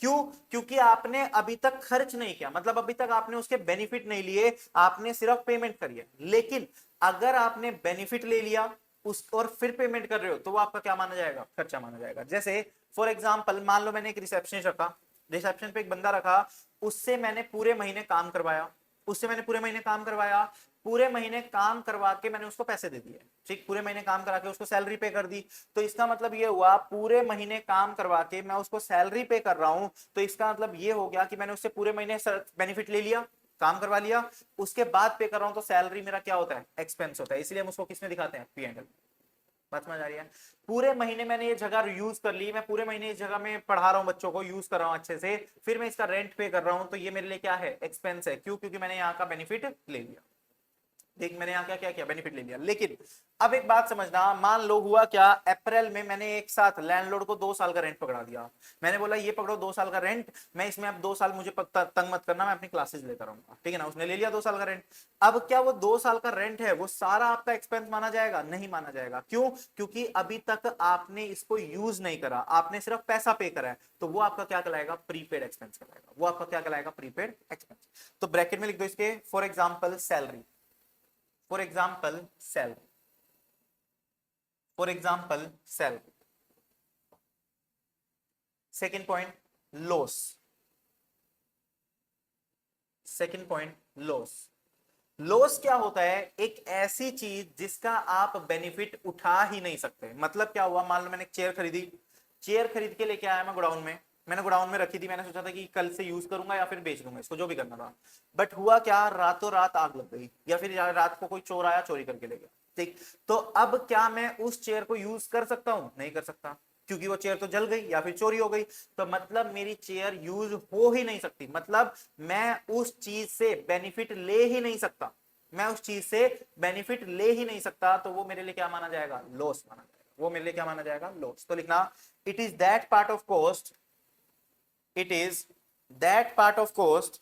क्यों, क्योंकि आपने अभी तक खर्च नहीं किया, मतलब अभी तक आपने उसके बेनिफिट नहीं लिए, आपने सिर्फ पेमेंट करी है। लेकिन अगर आपने बेनिफिट ले लिया उस और फिर पेमेंट कर रहे हो, तो वो आपका क्या माना जाएगा, खर्चा माना जाएगा। जैसे फॉर एग्जांपल मान लो मैंने एक रिसेप्शनिस्ट रखा, रिसेप्शन पे एक बंदा रखा, उससे मैंने पूरे महीने काम करवाया, उससे मैंने पूरे महीने काम करवाया, पूरे महीने काम करवा के मैंने उसको पैसे दे दिए, ठीक। पूरे महीने काम करा के उसको सैलरी पे कर दी, तो इसका मतलब ये हुआ पूरे महीने काम करवा के मैं उसको सैलरी पे कर रहा हूं, तो इसका मतलब ये हो गया कि मैंने उससे पूरे महीने बेनिफिट ले लिया, काम करवा लिया, उसके बाद पे कर रहा हूं, तो सैलरी मेरा क्या होता है, एक्सपेंस होता है। इसलिए हम उसको किसमें दिखाते हैं, पी एंड एल। बात समझ आ रही है। पूरे महीने मैंने ये जगह यूज कर ली, मैं पूरे महीने इस जगह में पढ़ा रहा हूं बच्चों को, यूज कर रहा हूं अच्छे से, फिर मैं इसका रेंट पे कर रहा हूं, तो ये मेरे लिए क्या है, एक्सपेंस है। क्यों, क्योंकि मैंने यहाँ का बेनिफिट ले लिया, देख मैंने यहाँ क्या क्या किया, बेनिफिट ले लिया। लेकिन अब एक बात समझना, मान लो हुआ क्या, अप्रैल में मैंने एक साथ लैंडलॉर्ड को 2 साल का रेंट पकड़ा दिया। मैंने बोला ये पकड़ो 2 साल का रेंट, मैं इसमें अब 2 साल मुझे तंग मत करना, मैं अपनी क्लासेस लेता रहूंगा, ठीक है ना। उसने ले लिया 2 साल का रेंट। अब क्या वो 2 साल का रेंट है वो सारा आपका एक्सपेंस माना जाएगा, नहीं माना जाएगा। क्यों, क्योंकि अभी तक आपने इसको यूज नहीं करा, आपने सिर्फ पैसा पे करा है, तो वो आपका क्या कहलाएगा, प्रीपेड एक्सपेंस कहलाएगा। वो आपका क्या कहलाएगा, प्रीपेड एक्सपेंस। तो ब्रैकेट में लिख दो इसके, for example salary, for example salary, for example salary। second point loss, second point loss। Loss क्या होता है, एक ऐसी चीज जिसका आप बेनिफिट उठा ही नहीं सकते। मतलब क्या हुआ, मान लो मैंने एक चेयर खरीदी, चेयर खरीद के लेके आया मैं गोडाउन में, मैंने गोडाउन में रखी थी, मैंने सोचा था कि कल से यूज करूंगा या फिर बेच दूंगा इसको, जो भी करना था। बट हुआ क्या, रातों रात आग लग गई, या फिर रात को कोई चोर आया चोरी करके ले गया, ठीक। तो अब क्या मैं उस चेयर को यूज कर सकता हूं, नहीं कर सकता, क्योंकि वो चेयर तो जल गई या फिर चोरी हो गई। तो मतलब मेरी चेयर यूज हो ही नहीं सकती, मतलब मैं उस चीज से बेनिफिट ले ही नहीं सकता, मैं उस चीज से बेनिफिट ले ही नहीं सकता, तो वो मेरे लिए क्या माना जाएगा, लॉस माना जाएगा। वो मेरे लिए क्या माना जाएगा, लॉस। तो लिखना it is that part of cost, it is that part of cost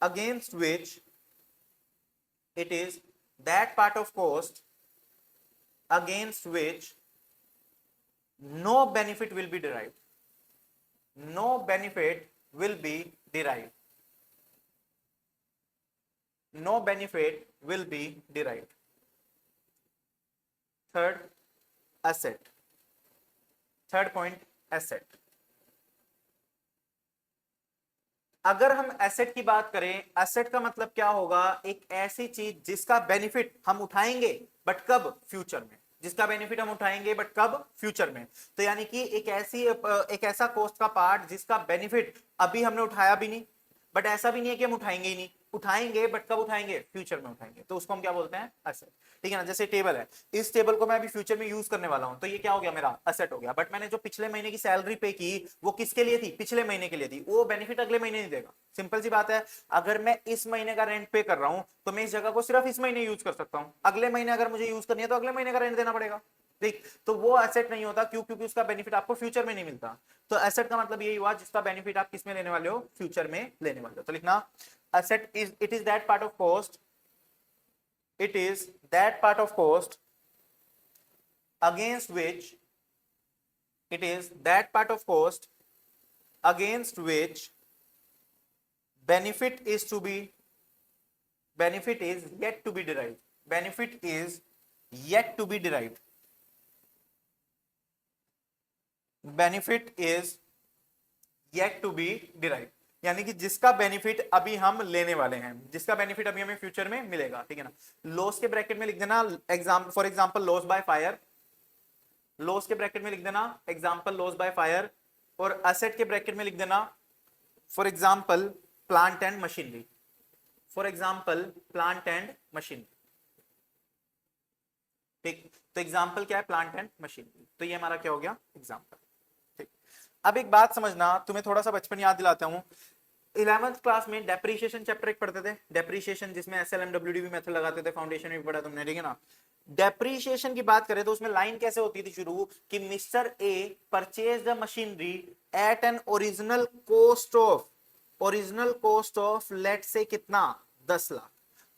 against which, it is that part of cost against which no benefit will be derived. No benefit will be derived. No benefit will be derived. Third, asset. Third point asset. अगर हम asset की बात करें, asset का मतलब क्या होगा? एक ऐसी चीज जिसका बेनिफिट हम उठाएंगे बट कब? फ्यूचर में. जिसका बेनिफिट हम उठाएंगे बट कब? फ्यूचर में. तो यानी कि एक ऐसा कॉस्ट का पार्ट जिसका बेनिफिट अभी हमने उठाया भी नहीं, बट ऐसा भी नहीं है कि हम उठाएंगे ही नहीं. उठाएंगे बट कब उठाएंगे? फ्यूचर में उठाएंगे. तो उसको हम क्या बोलते हैं? एसेट. ठीक है ना. जैसे टेबल है, इस टेबल को मैं अभी फ्यूचर में यूज करने वाला हूं, तो ये क्या हो गया? मेरा एसेट हो गया. बट मैंने जो पिछले महीने की सैलरी पे की वो किसके लिए थी? पिछले महीने के लिए थी. वो बेनिफिट अगले महीने नहीं देगा. सिंपल सी बात है. अगर मैं इस महीने का रेंट पे कर रहा हूं तो मैं इस जगह को सिर्फ इस महीने यूज कर सकता हूं. अगले महीने अगर मुझे यूज करनी है तो अगले महीने का रेंट देना पड़ेगा. ठीक. तो वो एसेट नहीं होता. क्यों? क्योंकि उसका बेनिफिट आपको फ्यूचर में नहीं मिलता. तो एसेट का मतलब यही हुआ जिसका बेनिफिट आप किस में लेने वाले हो? फ्यूचर में लेने वाले हो. तो लिखना asset is it is that part of cost, it is that part of cost against which it is that part of cost against which benefit is yet to be derived. Benefit is yet to be derived. Benefit is yet to be derived. यानी कि जिसका benefit अभी हम लेने वाले हैं, जिसका benefit अभी हमें फ्यूचर में मिलेगा. ठीक है ना. लॉस के ब्रैकेट में लिख देना for example loss by fire. Loss के ब्रैकेट में लिख देना एग्जांपल लॉस बाय फायर. और एसेट के ब्रैकेट में लिख देना for example plant and machinery. For example plant and machinery. ठीक. तो एग्जांपल क्या है? Plant and machinery. तो ये हमारा क्या हो गया? एग्जांपल. अब एक बात समझना, तुम्हें थोड़ा सा बचपन याद दिलाता हूं. 11th क्लास में डेप्रीशिएशन चैप्टर एक पढ़ते थे. डेप्रीशिएशन जिसमें SLMWDB मेथड लगाते थे. फाउंडेशन में पढ़ा तुमने. ठीक है ना. डेप्रीशिएशन की बात करें तो उसमें लाइन कैसे होती थी शुरू? कि mister A purchase the machinery at an original cost of let say कितना? 10 लाख.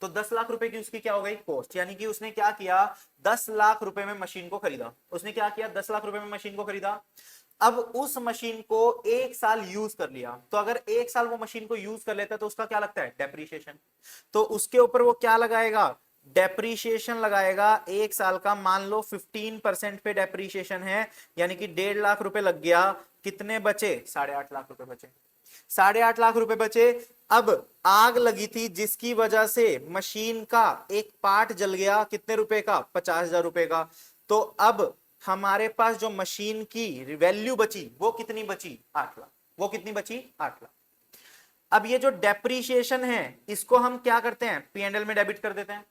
तो 10 लाख रुपए की उसकी क्या हो गई? कॉस्ट. यानी कि उसने क्या किया? 10 लाख रुपए में मशीन को खरीदा. उसने क्या किया? 10 लाख रुपए में मशीन को खरीदा. अब उस मशीन को 1 साल यूज कर लिया. तो अगर 1 साल वो मशीन को यूज कर लेता है तो उसका क्या लगता है? डेप्रीशिएशन. तो उसके ऊपर वो क्या लगाएगा? डेप्रीशिएशन लगाएगा. 1 साल का मान लो 15% पे डेप्रीशिएशन है, यानी कि 1.5 लाख रुपए लग गया. कितने बचे? 8.5 लाख रुपए बचे. 8.5 लाख रुपए बचे. अब आग लगी थी जिसकी वजह से मशीन का एक पार्ट जल गया. कितने रुपए का? 50,000 रुपए का. तो अब हमारे पास जो मशीन की वैल्यू बची वो कितनी बची? 8 लाख. वो कितनी बची? 8 लाख. अब ये जो डेप्रीशिएशन है इसको हम क्या करते हैं? P&L में डेबिट कर देते हैं.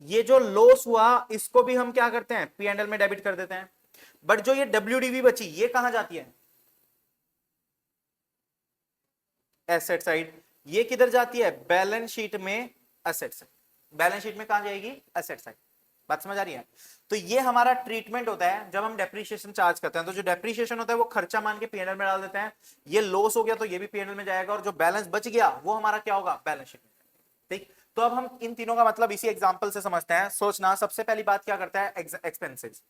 ये जो लॉस हुआ इसको भी हम क्या करते हैं? P&L में डेबिट कर देते हैं. बट जो ये WDV बची ये कहां जाती है? Asset side. ये किधर जाती है? बैलेंस शीट में एसेट साइड. बैलेंस शीट में कहां जाएगी? Asset side. बात समझ आ रही है? तो ये हमारा ट्रीटमेंट होता है जब हम डेप्रीशिएशन चार्ज करते हैं. तो जो डेप्रीशिएशन होता है वो खर्चा मान के P&L में डाल देते हैं. ये लॉस हो गया तो ये भी P&L में जाएगा, और जो बैलेंस बच गया वो हमारा क्या होगा? बैलेंस शीट में. ठीक. तो अब हम इन तीनों का मतलब इसी एग्जांपल से समझते हैं. सोचना, सबसे पहली बात क्या करता है? एक्सपेंसेस.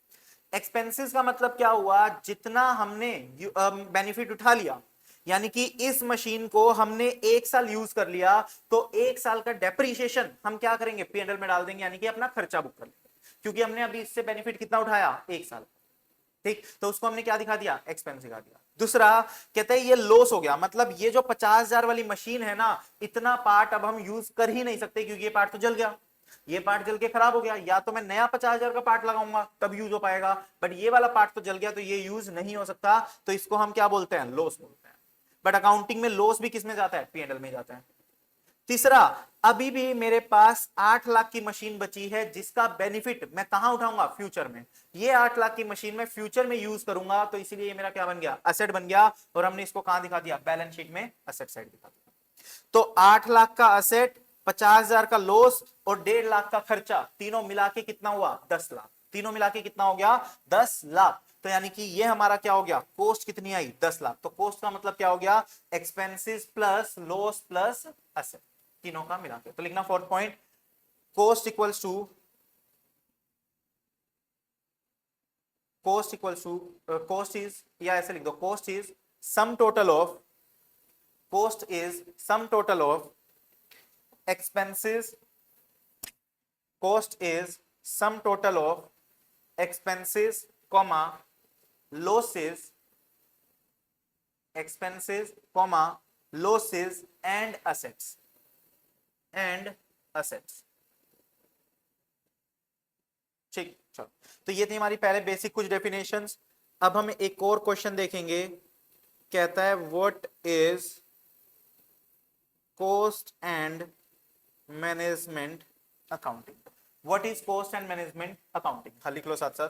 एक्सपेंसेस का मतलब क्या हुआ? जितना हमने बेनिफिट उठा लिया, यानी कि इस मशीन को हमने 1 साल यूज कर लिया, तो 1 साल का डेप्रीशिएशन हम क्या करेंगे? P&L में डाल देंगे, यानी कि अपना खर्चा बुक कर लेंगे. क्योंकि हमने अभी इससे बेनिफिट कितना उठाया? 1 साल. ठीक. तो उसको हमने क्या दिखा दिया? एक्सपेंस दिखा दिया. दूसरा कहते हैं ये लॉस हो गया. मतलब ये जो 50,000 वाली मशीन है ना, इतना पार्ट अब हम यूज कर ही नहीं सकते क्योंकि ये पार्ट तो जल गया. ये पार्ट जल के खराब हो गया. या तो मैं नया 50,000 का पार्ट लगाऊंगा तब यूज हो पाएगा, बट ये वाला पार्ट तो जल गया तो ये यूज नहीं हो सकता. तो इसको हम क्या बोलते हैं? लॉस बोलते हैं. बट अकाउंटिंग में लॉस भी किसमें जाता है? P&L में जाता है. तीसरा, अभी भी मेरे पास 8 लाख की मशीन बची है जिसका बेनिफिट मैं कहां उठाऊंगा? फ्यूचर में. ये 8 लाख की मशीन में फ्यूचर में यूज करूंगा, तो इसीलिए ये मेरा क्या बन गया? एसेट बन गया. और हमने इसको कहां दिखा दिया? बैलेंस शीट में एसेट साइड दिखा दिया. तो 8 लाख का एसेट, 50,000 का लॉस और 1.5 लाख का खर्चा, तीनों मिला के कितना हुआ? 10 लाख. तीनों मिला के कितना हो गया? 10 लाख. तो यानी कि ये हमारा क्या हो गया? कॉस्ट कितनी आई? 10 लाख. तो कॉस्ट का मतलब क्या हो गया? Expenses plus loss plus asset, तीनों का मिला के. तो लिखना fourth point, cost equals to cost equals to cost is, या ऐसे लिख दो, cost is sum total of, cost is sum total of expenses, cost is sum total of expenses comma losses, expenses comma losses and assets, and assets। ठीक, चलो, तो ये थी हमारी पहले बेसिक कुछ डेफिनेशंस। अब हम एक और क्वेश्चन देखेंगे, कहता है what is cost and management accounting. What is cost and management accounting, हाँ लिख लो साथ साथ,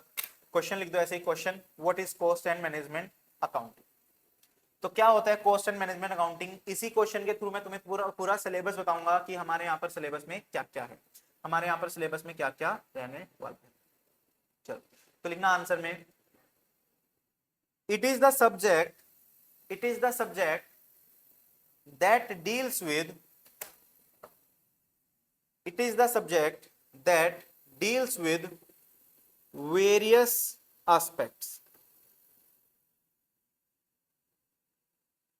क्वेश्चन लिख दो ऐसे ही, question what is cost and management accounting. तो क्या होता है कॉस्ट एंड मैनेजमेंट अकाउंटिंग? इसी क्वेश्चन के थ्रू मैं तुम्हें पूरा सिलेबस बताऊंगा कि हमारे यहाँ पर सिलेबस में क्या क्या है, हमारे यहाँ पर सिलेबस में क्या क्या रहने वाला है। चलो, तो लिखना आंसर में, it is the subject, it is the subject that deals with, it is the subject that deals with various aspects,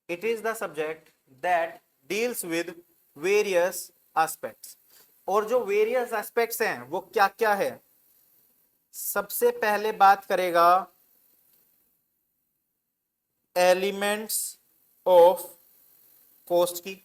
it is the subject that deals with various aspects। और जो various aspects हैं वो क्या क्या है? सबसे पहले बात करेगा elements of कॉस्ट की,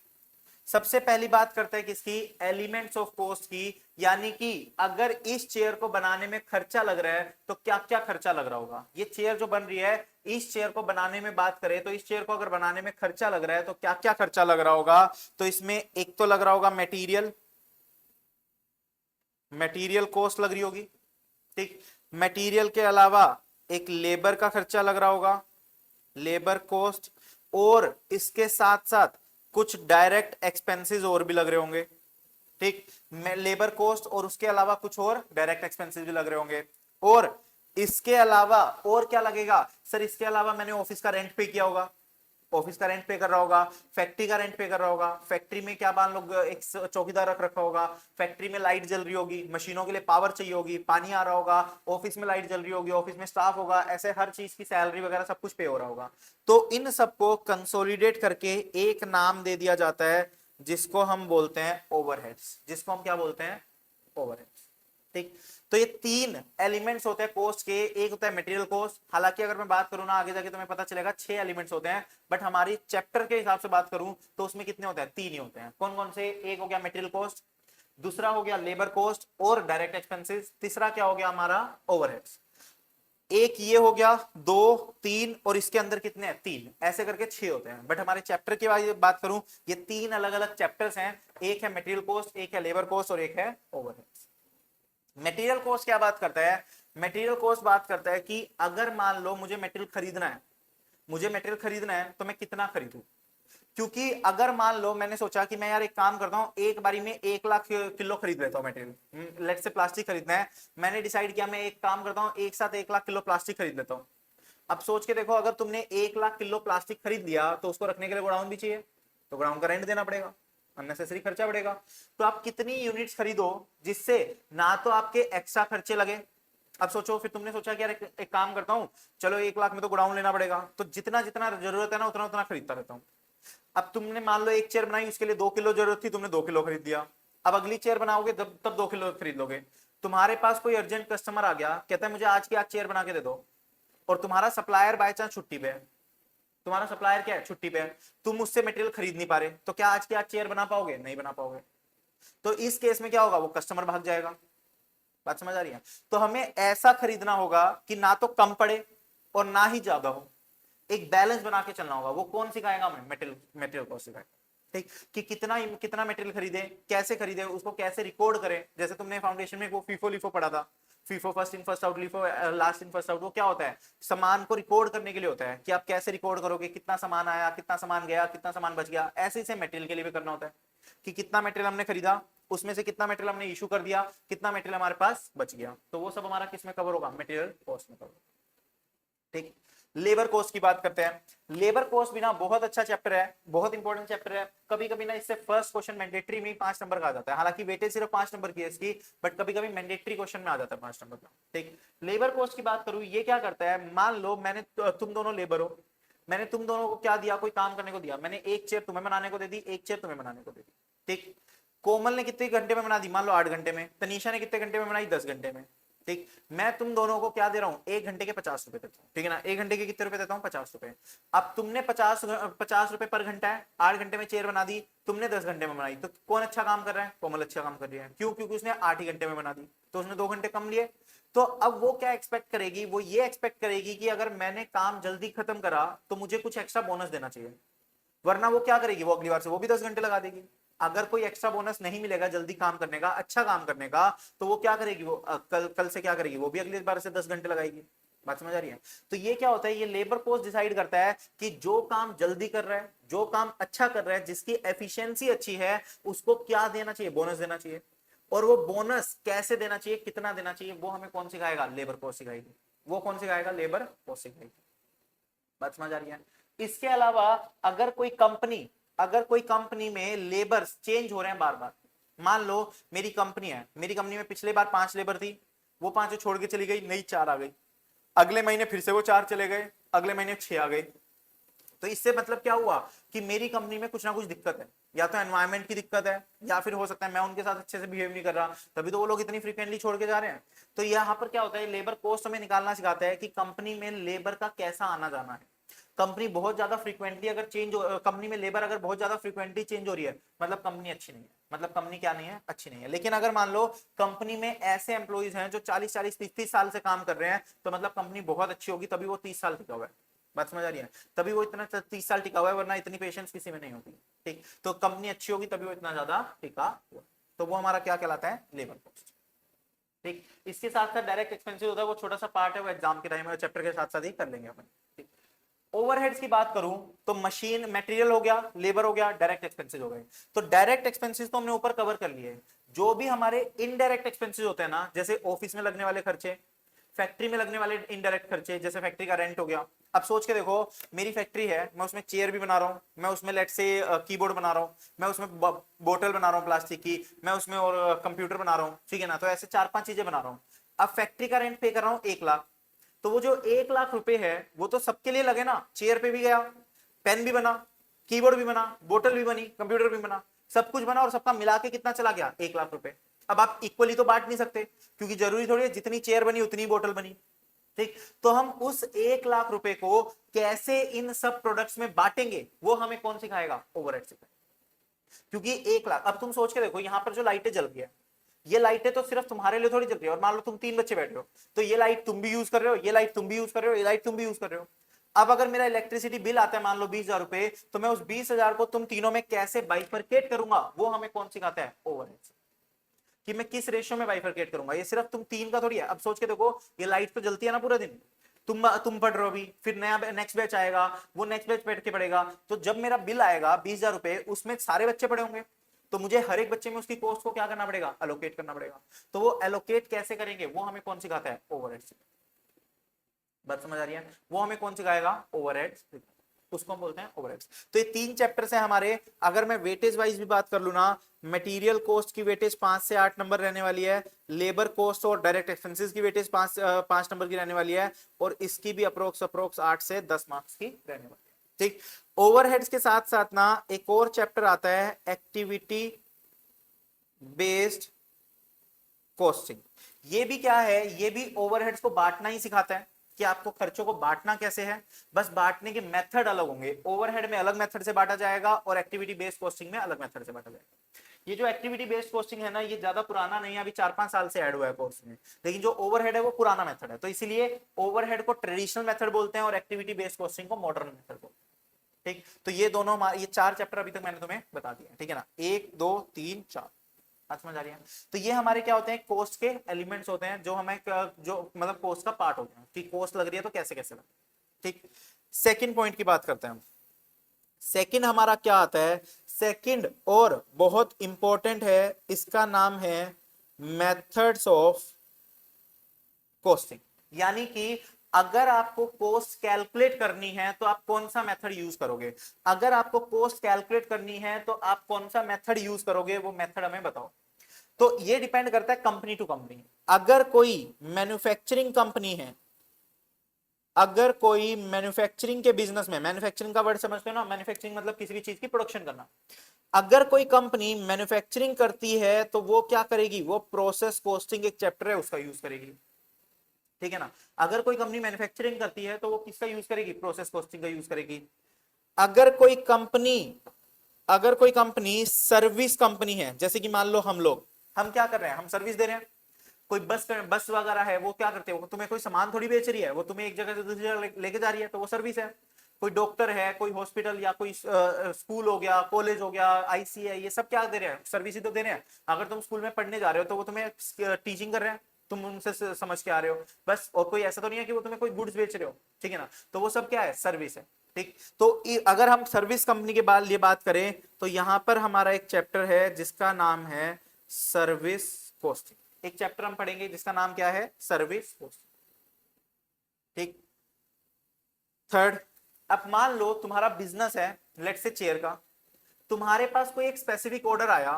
सबसे पहली बात करते हैं किसकी? एलिमेंट्स ऑफ कॉस्ट की, यानी कि अगर इस चेयर को बनाने में खर्चा लग रहा है तो क्या क्या खर्चा लग रहा होगा। ये चेयर जो बन रही है, इस चेयर को बनाने में बात करें तो इस चेयर को अगर बनाने में खर्चा लग रहा है तो क्या क्या खर्चा लग रहा होगा? तो इसमें एक तो लग रहा होगा मटेरियल, मटेरियल कॉस्ट लग रही होगी, ठीक। मटेरियल के अलावा एक लेबर का खर्चा लग रहा होगा, लेबर कॉस्ट, और इसके साथ साथ कुछ डायरेक्ट एक्सपेंसेस और भी लग रहे होंगे, ठीक। लेबर कॉस्ट और उसके अलावा कुछ और डायरेक्ट एक्सपेंसेस भी लग रहे होंगे। और इसके अलावा और क्या लगेगा सर? इसके अलावा मैंने ऑफिस का रेंट पे किया होगा, ऑफिस का रेंट पे कर रहा होगा, फैक्ट्री का रेंट पे कर रहा होगा, फैक्ट्री में क्या मान लो एक चौकीदार रख रखा होगा, फैक्ट्री में लाइट जल रही होगी, मशीनों के लिए पावर चाहिए होगी, पानी आ रहा होगा, ऑफिस में लाइट जल रही होगी, ऑफिस में स्टाफ होगा, ऐसे हर चीज की सैलरी वगैरह सब कुछ पे हो रहा होगा। तो इन सबको कंसोलिडेट करके एक नाम दे दिया जाता है जिसको हम बोलते हैं ओवरहेड्स, जिसको हम क्या बोलते हैं? ओवरहेड्स, ठीक। तो ये तीन एलिमेंट्स होते हैं कॉस्ट के, एक होता है मटेरियल कॉस्ट, हालांकि अगर मैं बात करूं ना आगे जाके तो मैं पता चलेगा 6 एलिमेंट्स होते हैं, बट हमारी चैप्टर के हिसाब से बात करूं तो उसमें कितने होते हैं? 3 ही होते हैं। कौन कौन से? एक हो गया मटेरियल कॉस्ट, दूसरा हो गया लेबर कॉस्ट और डायरेक्ट एक्सपेंसेस, तीसरा क्या हो गया हमारा? ओवरहेड्स। एक ये हो गया, 2, 3 और इसके अंदर कितने हैं? 3, ऐसे करके 6 होते हैं। बट हमारे चैप्टर की बात करूं, ये 3 अलग अलग चैप्टर्स हैं, एक है मटेरियल कॉस्ट, एक है लेबर कॉस्ट और एक है ओवरहेड्स। मटेरियल कॉस्ट क्या बात करता है? मटेरियल कॉस्ट बात करता है कि अगर मान लो मुझे मटेरियल खरीदना है, मुझे मटेरियल खरीदना है तो मैं कितना खरीदूं? क्योंकि अगर मान लो मैंने सोचा कि मैं यार एक काम करता हूं, एक बारी में 1 लाख किलो खरीद लेता हूं मटेरियल, लेट्स से प्लास्टिक खरीदना है, मैंने डिसाइड किया मैं एक काम करता हूं, एक साथ 1 लाख किलो प्लास्टिक खरीद लेता हूं। अब सोच के देखो, अगर तुमने 1 लाख किलो प्लास्टिक खरीद लिया तो उसको रखने के लिए गोडाउन भी चाहिए, तो गोडाउन का रेंट देना पड़ेगा, अननेसेसरी खर्चा बढ़ेगा। तो आप कितनी यूनिट्स खरीदो जिससे ना तो आपके एक्स्ट्रा खर्चे लगे। अब सोचो, फिर तुमने सोचा कि यार एक काम करता हूं, चलो 1 लाख में तो गोडाउन लेना पड़ेगा, तो जितना जितना जरूरत है ना उतना उतना खरीदता रहता हूं। अब तुमने मान लो एक चेयर बनाई, उसके लिए 2 किलो जरूरत थी, तुमने 2 किलो खरीद दिया। अब अगली चेयर बनाओगे तब 2 किलो खरीद लोगे। तुम्हारे पास कोई अर्जेंट कस्टमर आ गया, कहता है मुझे आज की आज चेयर बना के दे दो, और तुम्हारा सप्लायर बाय चांस छुट्टी पे है, तुम्हारा सप्लायर क्या है? छुट्टी पे है, तुम उससे मटेरियल खरीद नहीं पा रहे, तो क्या आज की आज चेयर बना पाओगे? नहीं बना पाओगे। तो इस केस में क्या होगा? वो कस्टमर भाग जाएगा। बात समझ आ रही है? तो हमें ऐसा खरीदना होगा कि ना तो कम पड़े और ना ही ज्यादा हो, एक बैलेंस बना के चलना होगा। वो कौन सिखाएगा हमें? मटेरियल कॉस्ट सिखाएगा, ठीक। कि कितना कितना मटेरियल खरीदे, कैसे खरीदे, उसको कैसे रिकॉर्ड करें। जैसे तुमने फाउंडेशन में वो फीफो लिफो पढ़ा था, FIFO first in first out, LIFO last in first out. वो क्या होता है? सामान को रिकॉर्ड करने के लिए होता है कि आप कैसे रिकॉर्ड करोगे, कितना सामान आया, कितना सामान गया, कितना सामान बच गया। ऐसे ही मटेरियल के लिए भी करना होता है कि कितना मटेरियल हमने खरीदा, उसमें से कितना मटेरियल हमने इशू कर दिया, कितना मटेरियल हमारे पास बच गया। तो वो सब हमारा किस में कवर होगा? मटेरियल कॉस्ट में कवर, ठीक। लेबर कोस्ट की बात करते हैं। लेबर कोस्ट भी ना बहुत अच्छा चैप्टर है, बहुत इंपॉर्टेंट चैप्टर है। कभी कभी ना इससे फर्स्ट क्वेश्चन मैंडेटरी में 5 नंबर का आ जाता है, हालांकि वेटेज सिर्फ 5 नंबर की है इसकी, बट कभी कभी मैंडेटरी क्वेश्चन में आ जाता है 5 नंबर का। ठीक, लेबर कोस्ट की बात करूं, ये क्या करता है, मान लो मैंने तुम दोनों लेबर हो, मैंने तुम दोनों को क्या दिया, कोई काम करने को दिया, मैंने एक चेयर तुम्हें बनाने को दे दी, एक चेयर तुम्हें बनाने को दे दी। ठीक, कोमल ने कितने घंटे में बना दी, मान लो 8 घंटे में, तनीषा ने कितने घंटे में बनाई, 10 घंटे में। ठीक, मैं तुम दोनों को क्या दे रहा हूं, 1 घंटे के 50 रुपए देता हूं, ठीक है ना, 1 घंटे के कितने रुपए देता हूं, 50 रुपए। अब तुमने 50 रुपए पर घंटा है, 8 घंटे में चेयर बना दी, तुमने 10 घंटे में बनाई, तो कौन अच्छा काम कर रहा है, कोमल अच्छा काम कर रही है। क्यों, क्योंकि उसने 8 ही घंटे में बना दी, तो उसने 2 घंटे कम लिए। तो अब वो क्या एक्सपेक्ट करेगी, वो ये एक्सपेक्ट करेगी कि अगर मैंने काम जल्दी खत्म करा तो मुझे कुछ एक्स्ट्रा बोनस देना चाहिए, वरना वो क्या करेगी, वो अगली बार से वो भी 10 घंटे लगा देगी। अगर कोई एक्स्ट्रा बोनस नहीं मिलेगा जल्दी काम करने का, अच्छा काम करने का, तो वो क्या करेगी, वो कल से क्या करेगी, वो भी अगली बार से 10 घंटे लगाएगी। बात समझ आ रही है। तो ये क्या होता है, ये लेबर कोस्ट डिसाइड करता है कि जो काम जल्दी कर रहा है, जो काम अच्छा कर रहा है, जिसकी एफिशिएंसी अच्छी है, उसको क्या देना चाहिए, बोनस देना चाहिए। और वो बोनस कैसे देना चाहिए, कितना देना चाहिए, वो हमें कौन सिखाएगा, लेबर कोस्ट सिखाएगी। वो कौन सिखाएगा, लेबर कोस्ट सिखाएगी। बात समझ आ रही है। इसके अलावा अगर कोई कंपनी में लेबर चेंज हो रहे हैं बार बार, मान लो मेरी कंपनी है, मेरी कंपनी में पिछले बार 5 लेबर थी, वो 5 छोड़ के चली गई, नई 4 आ गई, अगले महीने फिर से वो 4 चले गए, अगले महीने 6 आ गए। तो इससे मतलब क्या हुआ कि मेरी कंपनी में कुछ ना कुछ दिक्कत है, या तो एनवायरमेंट की दिक्कत है, या फिर हो सकता है मैं उनके साथ अच्छे से बिहेव नहीं कर रहा, तभी तो वो लोग इतनी फ्रीक्वेंटली छोड़ के जा रहे हैं। तो यहाँ पर क्या होता है, लेबर कोस्ट हमें निकालना सिखाता है कि कंपनी में लेबर का कैसा आना जाना है। कंपनी बहुत ज्यादा फ्रीक्वेंटली अगर कंपनी में लेबर अगर बहुत ज्यादा फ्रीक्वेंटली चेंज हो रही है, मतलब कंपनी अच्छी नहीं है, मतलब कंपनी क्या नहीं है, अच्छी नहीं है। लेकिन अगर मान लो कंपनी में ऐसे एम्प्लॉइज हैं जो 40-40, 30-30 साल से काम कर रहे हैं, तो मतलब कंपनी बहुत अच्छी होगी, तभी वो 30 साल टिका हुआ है। बात समझ आ रही है, तभी वो इतना 30 साल टिका हुआ है, वरना इतनी पेशेंस किसी में नहीं होती। ठीक, तो कंपनी अच्छी होगी तभी वो इतना ज्यादा टिका हुआ, तो वो हमारा क्या कहलाता है, लेबर कॉस्ट। ठीक, इसके साथ साथ डायरेक्ट एक्सपेंसिव होता है, वो छोटा सा पार्ट है, वो एग्जाम के टाइम में चैप्टर के साथ साथ ही कर लेंगे अपन। ठीक, ओवरहेड्स की बात करूं तो मशीन मटेरियल हो गया, लेबर हो गया, डायरेक्ट एक्सपेंसेस हो गए। तो डायरेक्ट एक्सपेंसेस तो हमने ऊपर कवर कर लिए। जो भी हमारे इनडायरेक्ट एक्सपेंसेस होते हैं ना, जैसे ऑफिस में लगने वाले खर्चे, फैक्ट्री में लगने वाले इनडायरेक्ट खर्चे, जैसे फैक्ट्री का रेंट हो गया। अब सोच के देखो, मेरी फैक्ट्री है, मैं उसमें चेयर भी बना रहा हूँ, मैं उसमें लेट से कीबोर्ड बना रहा हूँ, मैं उसमें बोतल बना रहा हूँ प्लास्टिक की, मैं उसमें और कंप्यूटर बना रहा हूँ, ठीक है ना। तो ऐसे 4-5 चीजें बना रहा हूँ। अब फैक्ट्री का रेंट पे कर रहा हूँ 1 लाख, तो वो जो 1 लाख रुपए है वो तो सबके लिए लगे ना, चेयर पे भी गया, पेन भी बना, कीबोर्ड भी बना, बोतल भी बनी, कंप्यूटर भी बना, सब कुछ बना, और सबका मिला के कितना चला गया, 1 लाख रुपए। अब आप इक्वली तो बांट नहीं सकते, क्योंकि जरूरी थोड़ी है जितनी चेयर बनी उतनी बोतल बनी। ठीक, तो हम उस 1 लाख रुपए को कैसे इन सब प्रोडक्ट्स में बांटेंगे, वो हमें कौन सिखाएगा, ओवरहेड सिखाएगा। क्योंकि 1 लाख, अब तुम सोच के देखो, यहां पर जो लाइटें जल रही है, ये लाइटें तो सिर्फ तुम्हारे लिए थोड़ी जल रही है, और मान लो तुम 3 बच्चे बैठे हो, तो ये लाइट तुम भी यूज कर रहे हो, ये लाइट तुम भी यूज कर रहे हो, ये लाइट तुम भी यूज कर रहे हो। अब अगर मेरा इलेक्ट्रिसिटी बिल आता है मान लो 20,000 रुपए, तो मैं उस 20,000 को तुम तीनों में कैसे बाइफरकेट करूंगा, वो हमें कौन सिखाता है, ओवरहेड। कि मैं किस रेशियो में बाइफरकेट करूंगा, ये सिर्फ तुम 3 का थोड़ी है। अब सोच के देखो, ये लाइट तो जलती है ना पूरा दिन, तुम पढ़ रहे हो अभी, फिर नया नेक्स्ट बैच आएगा, वो नेक्स्ट बैच बैठ के पढ़ेगा, तो जब मेरा बिल आएगा 20,000 रुपए, उसमें सारे बच्चे पढ़े होंगे, तो मुझे हर एक बच्चे में उसकी कॉस्ट को क्या करना पड़ेगा, एलोकेट करना पड़ेगा। तो वो एलोकेट कैसे करेंगे, वो हमें कौन सिखाता है, ओवरहेड्स। बात समझ आ रही है, वो हमें कौन सिखाएगा, ओवरहेड्स, उसको हम बोलते हैं ओवरहेड्स। तो ये 3 चैप्टर्स हैं हमारे। अगर मैं वेटेज वाइज भी बात कर लू ना, मटेरियल कॉस्ट की वेटेज 5 से 8 नंबर रहने वाली है, लेबर कॉस्ट और डायरेक्ट एक्सपेंसेस की वेटेज 5 नंबर की रहने वाली है, और इसकी भी अप्रोक्स 8 से 10 मार्क्स की रहने वाली है। ठीक, ओवरहेड्स के साथ साथ ना एक और चैप्टर आता है, एक्टिविटी बेस्ड कॉस्टिंग। ये भी क्या है, ये भी ओवरहेड्स को बांटना ही सिखाता है कि आपको खर्चों को बांटना कैसे है, बस बांटने के मेथड अलग होंगे। ओवरहेड में अलग मेथड से बांटा जाएगा, और एक्टिविटी बेस्ड कॉस्टिंग में अलग मेथड से बांटा जाएगा। ये जो एक्टिविटी बेस्ड कॉस्टिंग है ना, ये ज्यादा पुराना नहीं है, अभी 4-5 साल से ऐड हुआ है कोर्स में, लेकिन जो ओवरहेड है वो पुराना मेथड है, तो इसीलिए ओवरहेड को ट्रेडिशनल मेथड बोलते हैं और एक्टिविटी बेस्ड कॉस्टिंग को मॉडर्न मेथड बोलते हैं। ठीक, तो ये दोनों, ये 4 चैप्टर अभी तक मैंने तुम्हें बता दिया, ठीक है ना, 1 2 3 4, बात समझ आ रही है। तो ये हमारे क्या होते हैं, कोस्ट के एलिमेंट्स होते हैं, जो हमें जो मतलब कोस्ट का पार्ट होते हैं, कि कोस्ट लग रही है तो कैसे कैसे लग। ठीक, सेकंड पॉइंट की बात करते हैं। सेकंड हमारा क्या आता है, सेकंड और बहुत इंपॉर्टेंट है, इसका नाम है मेथड्स ऑफ कॉस्टिंग। यानी कि अगर आपको कॉस्ट कैलकुलेट करनी है तो आप कौन सा मेथड यूज करोगे, अगर आपको कॉस्ट कैलकुलेट करनी है तो आप कौन सा मेथड यूज करोगे, वो मेथड हमें बताओ। तो ये डिपेंड करता है कंपनी टू कंपनी। अगर कोई मैन्युफैक्चरिंग कंपनी है, अगर कोई मैन्युफैक्चरिंग के बिजनेस में, मैन्युफैक्चरिंग का वर्ड समझते हो ना, मैन्युफैक्चरिंग मतलब किसी भी चीज की प्रोडक्शन करना। अगर कोई कंपनी मैन्युफैक्चरिंग करती है तो वो क्या करेगी, वो प्रोसेस कॉस्टिंग एक चैप्टर है उसका यूज करेगी, ठीक है ना। अगर कोई कंपनी मैन्युफैक्चरिंग करती है तो वो किसका यूज करेगी, प्रोसेस कॉस्टिंग का यूज करेगी। अगर कोई कंपनी, अगर कोई कंपनी सर्विस कंपनी है, जैसे कि मान लो हम लोग, हम क्या कर रहे हैं, हम सर्विस दे रहे हैं। कोई बस वगैरह है, वो क्या करते हैं, वो तुम्हें कोई सामान थोड़ी बेच रही है, वो तुम्हें एक जगह से दूसरी जगह लेके जा रही है, तो वो सर्विस है। कोई डॉक्टर है, कोई हॉस्पिटल या कोई स्कूल हो गया, कॉलेज हो गया, आईसी है, ये सब क्या दे रहे हैं, सर्विस ही तो दे रहे हैं। अगर तुम स्कूल में पढ़ने जा रहे हो तो वो तुम्हें टीचिंग कर रहे हैं, तुम उनसे समझ के आ रहे हो बस, और कोई ऐसा तो नहीं है कि वो तुम्हें कोई गुड्स बेच रहे हो, ठीक है ना। तो वो सब क्या है, सर्विस है, ठीक। तो अगर हम सर्विस कंपनी के बाद ये बात करें तो यहां पर हमारा एक चैप्टर है जिसका नाम है सर्विस कॉस्टिंग। एक चैप्टर हम पढ़ेंगे जिसका नाम क्या है, सर्विस कॉस्टिंग, ठीक। थर्ड, अब मान लो तुम्हारा बिजनेस है, लेट्स से चेयर का, तुम्हारे पास कोई एक स्पेसिफिक ऑर्डर आया,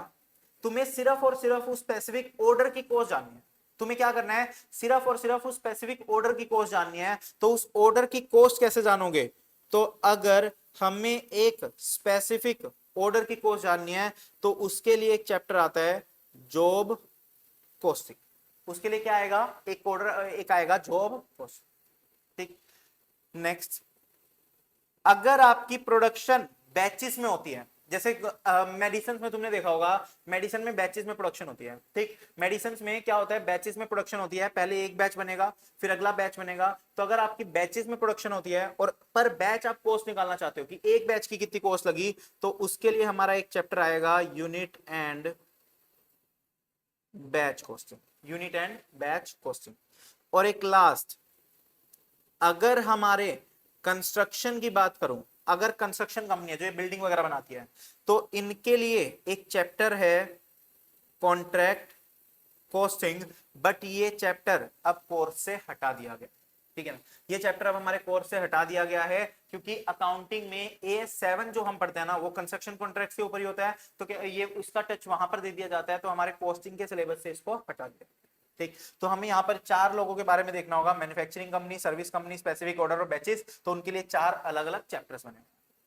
तुम्हें सिर्फ और सिर्फ उस स्पेसिफिक ऑर्डर की कॉस्ट जाननी है। तुम्हें क्या करना है, सिर्फ और सिर्फ उस स्पेसिफिक ऑर्डर की कॉस्ट जाननी है। तो उस ऑर्डर की कॉस्ट कैसे जानोगे, तो अगर हमें एक स्पेसिफिक ऑर्डर की कॉस्ट जाननी है तो उसके लिए एक चैप्टर आता है जॉब कॉस्टिंग। उसके लिए क्या आएगा, एक ऑर्डर, एक आएगा जॉब कॉस्ट, ठीक। नेक्स्ट, अगर आपकी प्रोडक्शन बैचेस में होती है, जैसे मेडिसिन में तुमने देखा होगा, मेडिसिन में बैचेस में प्रोडक्शन होती है, ठीक। मेडिसिन में क्या होता है, बैचेस में प्रोडक्शन होती है, पहले एक बैच बनेगा, फिर अगला बैच बनेगा। तो अगर आपकी बैचेस में प्रोडक्शन होती है और पर बैच आप कॉस्ट निकालना चाहते हो कि एक बैच की कितनी कॉस्ट लगी, तो उसके लिए हमारा एक चैप्टर आएगा unit and batch costing, unit and batch costing. और एक लास्ट, अगर हमारे कंस्ट्रक्शन की बात करूं, अगर कंस्ट्रक्शन कंपनी है जो ये बिल्डिंग वगैरह बनाती है, तो इनके लिए एक चैप्टर है कॉन्ट्रैक्ट कॉस्टिंग, बट ये चैप्टर अब कोर्स से हटा दिया गया, ठीक है ना। ये चैप्टर अब हमारे कोर्स से हटा दिया गया है क्योंकि अकाउंटिंग में A7 जो हम पढ़ते हैं ना, वो कंस्ट्रक्शन कॉन्ट्रैक्ट के ऊपर ही होता है, तो क्या ये उसका टच वहां पर दे दिया जाता है, तो हमारे कॉस्टिंग के सिलेबस से इसको हटा दिया, ठीक। तो हमें यहाँ पर चार लोगों के बारे में देखना होगा, manufacturing company, service company, specific order और बैचेस। तो उनके लिए चार अलग अलग चैप्टर्स बने,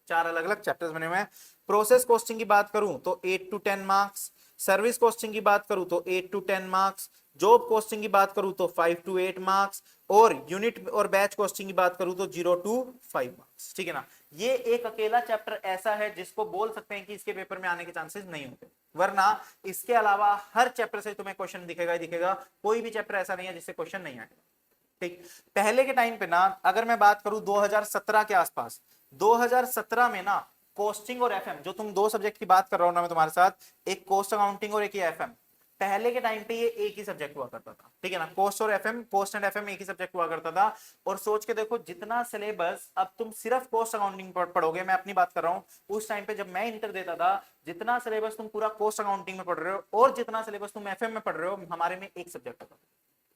चार अलग अलग चैप्टर्स बने हुए हैं। प्रोसेस कॉस्टिंग की बात करूं तो 8 to 10 मार्क्स, सर्विस कॉस्टिंग की बात करूं तो 8 to 10 मार्क्स, जॉब कॉस्टिंग की बात करूं तो 5 to 8 मार्क्स, और यूनिट और बैच कॉस्टिंग की बात करूं तो 0 to 5 मार्क्स, ठीक है ना। ये एक अकेला चैप्टर ऐसा है जिसको बोल सकते हैं कि इसके पेपर में आने के चांसेस नहीं होते, वरना इसके अलावा हर चैप्टर से तुम्हें क्वेश्चन दिखेगा ही दिखेगा, कोई भी चैप्टर ऐसा नहीं है जिससे क्वेश्चन नहीं आएगा, ठीक। पहले के टाइम पे ना, अगर मैं बात करूं 2017 के आसपास, 2017 में ना कॉस्टिंग और एफएम, जो तुम दो सब्जेक्ट की बात कर रहा हूं ना मैं तुम्हारे साथ, एक कॉस्ट अकाउंटिंग और एक ये एफएम, पहले के टाइम पे ये एक ही सब्जेक्ट हुआ करता था, ठीक है ना। कॉस्ट और एफएम, कॉस्ट एंड एफएम एक ही सब्जेक्ट हुआ करता था। और सोच के देखो, जितना सिलेबस अब तुम सिर्फ कॉस्ट अकाउंटिंग पढ़ोगे, मैं अपनी बात कर रहा हूं, उस टाइम पे जब मैं इंटर देता था, जितना सिलेबस तुम पूरा कॉस्ट अकाउंटिंग में पढ़ रहे हो और जितना सिलेबस तुम एफएम में पढ़ रहे हो, हमारे में एक सब्जेक्ट होता था,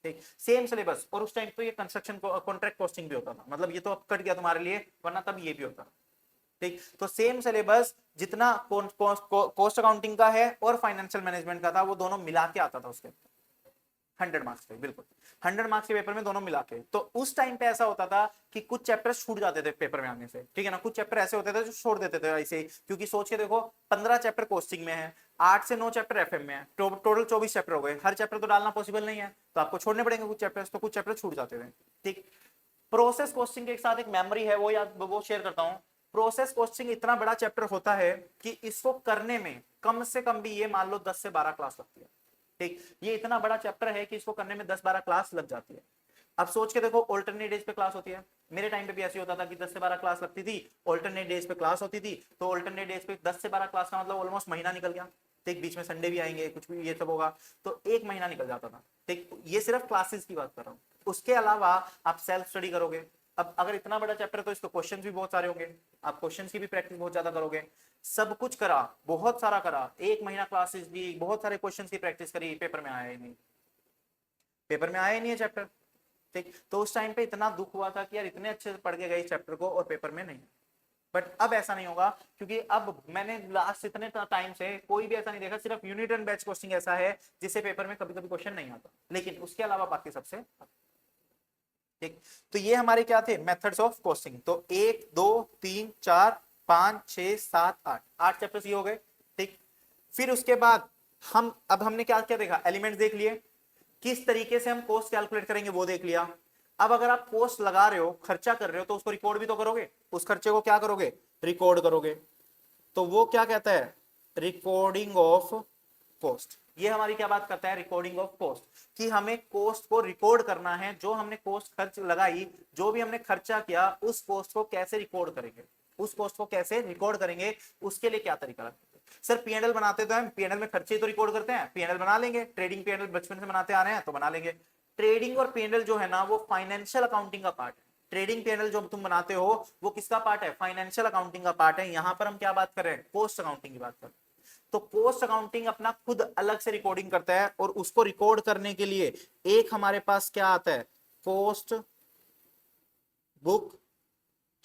ठीक, सेम सिलेबस। और उस टाइम तो ये कंस्ट्रक्शन कॉन्ट्रैक्ट कॉस्टिंग भी होता था, मतलब ये तो अब कट गया तुम्हारे लिए, वरना तब ये भी होता था, ठीक। तो सेम सिलेबस जितना कॉस्ट अकाउंटिंग का है और फाइनेंशियल मैनेजमेंट का था, वो दोनों मिला के आता था उसके 100 मार्क्स पे, बिल्कुल 100 मार्क्स के पेपर में दोनों मिला के। तो उस टाइम पे ऐसा होता था कि कुछ चैप्टर छूट जाते थे पेपर में आने से, ठीक है ना। कुछ चैप्टर ऐसे होते थे जो छोड़ देते थे ऐसे ही, क्योंकि सोच के देखो 15 चैप्टर कॉस्टिंग में है, 8 से 9 चैप्टर एफएम में है, टोटल 24 चैप्टर हो गए। हर चैप्टर तो डालना पॉसिबल नहीं है, तो आपको छोड़ने पड़ेंगे कुछ चैप्टर्स, तो कुछ चैप्टर छूट जाते थे, ठीक। प्रोसेस कॉस्टिंग के साथ एक मेमोरी है, वो याद, वो शेयर करता हूं। प्रोसेस कॉस्टिंग इतना बड़ा चैप्टर होता है कि इसको करने में कम से कम भी ये मान लो 10 से 12 क्लास लगती है, ठीक। ये इतना बड़ा चैप्टर है कि इसको करने में 10-12 क्लास लग जाती है। अब सोच के देखो, ऑल्टरनेट डेज पे क्लास होती है, मेरे टाइम पे भी ऐसे होता था कि 10 से 12 क्लास लगती थी, ऑल्टरनेट डेज पे क्लास होती थी। तो ऑल्टरनेट डेज पे 10 से 12 क्लास का मतलब ऑलमोस्ट महीना निकल गया, ठीक। बीच में संडे भी आएंगे, कुछ भी ये सब होगा, तो एक महीना निकल जाता था, ठीक। ये सिर्फ क्लासेस की बात कर रहा हूँ। उसके अलावा आप सेल्फ स्टडी करोगे। अब अगर इतना बड़ा चैप्टर है तो इसको क्वेश्चंस भी बहुत सारे होंगे, आप क्वेश्चंस की भी प्रैक्टिस बहुत ज्यादा करोगे। सब कुछ करा, बहुत सारा करा, एक महीना क्लासेस दी, बहुत सारे क्वेश्चंस की प्रैक्टिस करी, पेपर में आया ही नहीं, पेपर में आया ही नहीं है चैप्टर, ठीक, तो उस टाइम पे इतना दुख हुआ था कि यार इतने अच्छे से पढ़ के गए चैप्टर को और पेपर में नहीं। बट अब ऐसा नहीं होगा, क्योंकि अब मैंने लास्ट इतने टाइम से कोई भी ऐसा नहीं देखा, सिर्फ यूनिट एंड बैच क्वेश्चन ऐसा है जिससे पेपर में कभी कभी क्वेश्चन नहीं आता, लेकिन उसके अलावा बाकी सबसे। ठीक, तो ये हमारे क्या थे मेथड्स ऑफ कोस्टिंग। तो 1 2 3 4 5 6 7 8, 8 चैप्टर्स ये हो गए। ठीक, फिर उसके बाद अब हमने क्या क्या देखा, एलिमेंट्स देख लिए, किस तरीके से हम कॉस्ट कैलकुलेट करेंगे वो देख लिया। अब अगर आप कॉस्ट लगा रहे हो, खर्चा कर रहे हो, तो उसको रिकॉर्ड भी तो करोगे, उस खर्चे को क्या करोगे, रिकॉर्ड करोगे। तो वो क्या कहता है, रिकॉर्डिंग ऑफ कॉस्ट। ये हमारी क्या बात करता है, रिकॉर्डिंग ऑफ कॉस्ट, कि हमें कॉस्ट को रिकॉर्ड करना है, जो हमने कॉस्ट खर्च लगाई, जो भी हमने खर्चा किया, उस कॉस्ट को कैसे रिकॉर्ड करेंगे, उस कॉस्ट को कैसे रिकॉर्ड करेंगे, उसके लिए क्या तरीका रखेंगे। सर पीएनएल बनाते तो हम पीएनएल में खर्चे तो रिकॉर्ड करते हैं, पीएनएल बना लेंगे, ट्रेडिंग पीएनएल बचपन से बनाते आ रहे हैं तो बना लेंगे। ट्रेडिंग और पीएनएल जो है ना वो फाइनेंशियल अकाउंटिंग का पार्ट है। ट्रेडिंग पीएनएल जो तुम बनाते हो वो किसका पार्ट है, फाइनेंशियल अकाउंटिंग का पार्ट है। यहां पर हम क्या बात कर रहे हैं, कॉस्ट अकाउंटिंग की बात कर रहे हैं। तो कॉस्ट अकाउंटिंग अपना खुद अलग से रिकॉर्डिंग करता है, और उसको रिकॉर्ड करने के लिए एक हमारे पास क्या आता है, cost book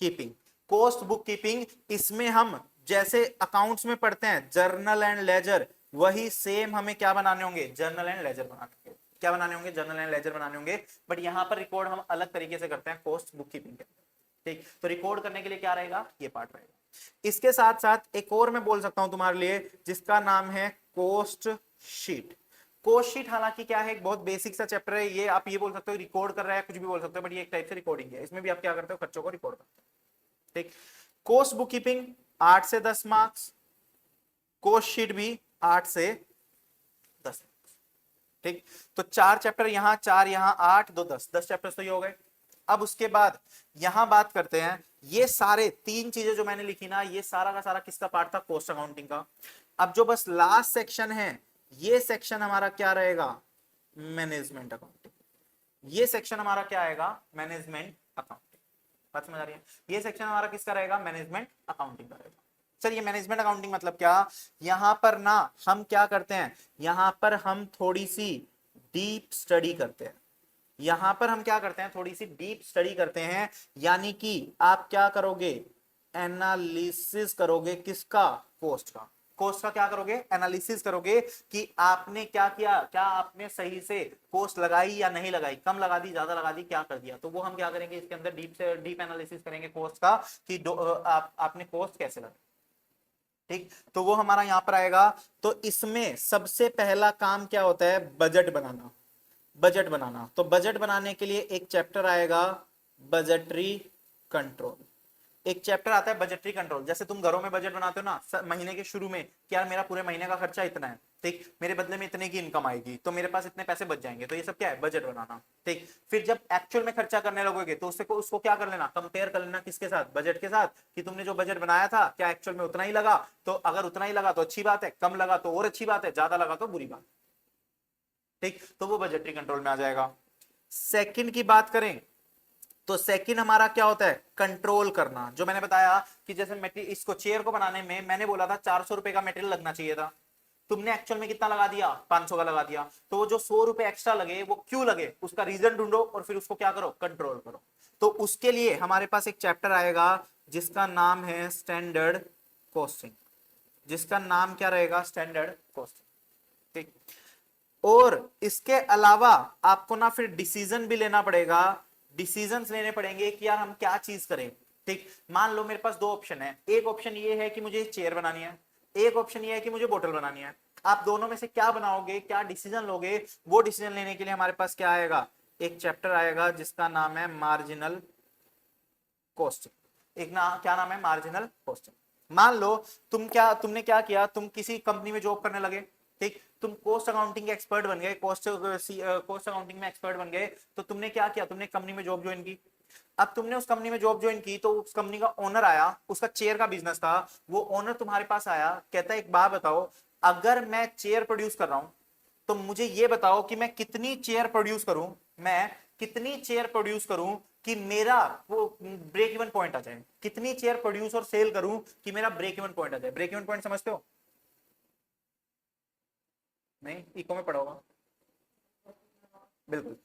keeping. Cost book keeping, इसमें हम जैसे अकाउंट्स में पढ़ते हैं जर्नल एंड लेजर, वही सेम हमें क्या बनाने होंगे, जर्नल एंड लेजर बनाने होंगे। क्या बनाने होंगे, जर्नल एंड लेजर बनाने होंगे। बट यहां पर रिकॉर्ड हम अलग तरीके से करते हैं कॉस्ट बुक कीपिंग के। ठीक, तो रिकॉर्ड करने के लिए क्या रहेगा, ये पार्ट रहेगा। इसके साथ साथ एक और मैं बोल सकता हूं तुम्हारे लिए, जिसका नाम है कॉस्ट शीट। कॉस्ट शीट हालांकि क्या है, एक बहुत बेसिक सा चैप्टर है ये, आप ये बोल सकते हो रिकॉर्ड कर रहा है, कुछ भी बोल सकते हो, बट ये एक टाइप से रिकॉर्डिंग है। इसमें भी आप क्या करते हो, खर्चों को रिकॉर्ड करते हो। ठीक, कॉस्ट बुक कीपिंग 8 से 10 मार्क्स, कॉस्ट शीट भी 8 से 10। ठीक, तो 4 चैप्टर यहां, 4 यहां, 8 2 10, 10 चैप्टर तो ये हो गए। अब उसके बाद यहां बात करते हैं, ये सारे 3 चीजें जो मैंने लिखी ना, ये सारा का सारा किसका पार्ट था, कॉस्ट अकाउंटिंग का। अब जो बस लास्ट सेक्शन है, ये सेक्शन हमारा क्या रहेगा, मैनेजमेंट अकाउंटिंग। ये सेक्शन हमारा क्या आएगा, मैनेजमेंट अकाउंटिंग। बात समझ आ रही है, ये सेक्शन हमारा किसका रहेगा, मैनेजमेंट अकाउंटिंग का रहेगा। सर ये मैनेजमेंट अकाउंटिंग मतलब क्या, यहां पर ना हम क्या करते हैं, यहां पर हम थोड़ी सी डीप स्टडी करते हैं। यहां पर हम क्या करते हैं, थोड़ी सी डीप स्टडी करते हैं, यानी कि आप क्या करोगे, एनालिसिस करोगे, किसका, कोस्ट का। कोस्ट का क्या करोगे, एनालिसिस करोगे कि आपने क्या किया, क्या आपने सही से कोस्ट लगाई या नहीं लगाई, कम लगा दी, ज्यादा लगा दी, क्या कर दिया। तो वो हम क्या करेंगे, इसके अंदर डीप एनालिसिस करेंगे कोस्ट का, कि आपने कोस्ट कैसे लगाई। ठीक, तो वो हमारा यहां पर आएगा। तो इसमें सबसे पहला काम क्या होता है, बजट बनाना। बजट बनाना, तो बजट बनाने के लिए एक चैप्टर आएगा, बजटरी कंट्रोल। एक चैप्टर आता है बजटरी कंट्रोल। जैसे तुम घरों में बजट बनाते हो ना, महीने के शुरू में क्या, मेरा पूरे महीने का खर्चा इतना है, ठीक, मेरे बदले में इतने की इनकम आएगी, तो मेरे पास इतने पैसे बच जाएंगे। तो ये सब क्या है, बजट बनाना। ठीक, फिर जब एक्चुअल में खर्चा करने लगोगे तो उसको क्या कर लेना, कंपेयर कर लेना, किसके साथ, बजट के साथ, कि तुमने जो बजट बनाया था क्या एक्चुअल में उतना ही लगा। तो अगर उतना ही लगा तो अच्छी बात है, कम लगा तो और अच्छी बात है, ज्यादा लगा तो बुरी बात। ठीक, तो वो बजटरी कंट्रोल में आ जाएगा। सेकंड की बात करें तो सेकंड हमारा क्या होता है, कंट्रोल करना। जो मैंने बताया कि जैसे इसको चेयर को बनाने में मैंने बोला था 400 रुपए का मटेरियल लगना चाहिए था, तुमने एक्चुअल में कितना लगा दिया, 500 का लगा दिया। तो वो जो 100 रुपए एक्स्ट्रा लगे वो क्यों लगे, उसका रीजन ढूंढो और फिर उसको क्या करो, कंट्रोल करो। तो उसके लिए हमारे पास एक चैप्टर आएगा जिसका नाम है स्टैंडर्ड कॉस्टिंग। जिसका नाम क्या रहेगा, स्टैंडर्ड कॉस्टिंग। ठीक, और इसके अलावा आपको ना फिर डिसीजन भी लेना पड़ेगा। डिसीजंस लेने पड़ेंगे कि यार हम क्या चीज करें। ठीक, मान लो मेरे पास 2 ऑप्शन है, एक ऑप्शन ये है कि मुझे चेयर बनानी है, एक ऑप्शन ये है कि मुझे बोतल बनानी है। आप दोनों में से क्या बनाओगे, क्या डिसीजन लोगे, वो डिसीजन लेने के लिए हमारे पास क्या आएगा, एक चैप्टर आएगा जिसका नाम है मार्जिनल कॉस्टिंग। एक ना क्या नाम है, मार्जिनल कॉस्टिंग। मान लो तुमने क्या किया, तुम किसी कंपनी में जॉब करने लगे। ठीक, तुम कॉस्ट अकाउंटिंग के एक्सपर्ट बन गए, कॉस्ट अकाउंटिंग में एक्सपर्ट बन गए। तो तुमने क्या किया, तुमने कंपनी में जॉब ज्वाइन की। अब तुमने उस कंपनी में जॉब ज्वाइन की तो उस कंपनी का ओनर आया, उसका चेयर का बिजनेस था, वो ओनर तुम्हारे पास आया, कहता है एक बात बताओ, अगर मैं चेयर प्रोड्यूस कर रहा हूं तो मुझे ये बताओ कि मैं कितनी चेयर प्रोड्यूस करूं, मैं कितनी चेयर प्रोड्यूस करूं कि मेरा वो ब्रेक इवन पॉइंट आ जाए, कितनी चेयर प्रोड्यूस और सेल करूं कि मेरा ब्रेक इवन पॉइंट आ जाए। ब्रेक इवन पॉइंट समझते हो, नहीं, इको में पढ़ा होगा, बिल्कुल।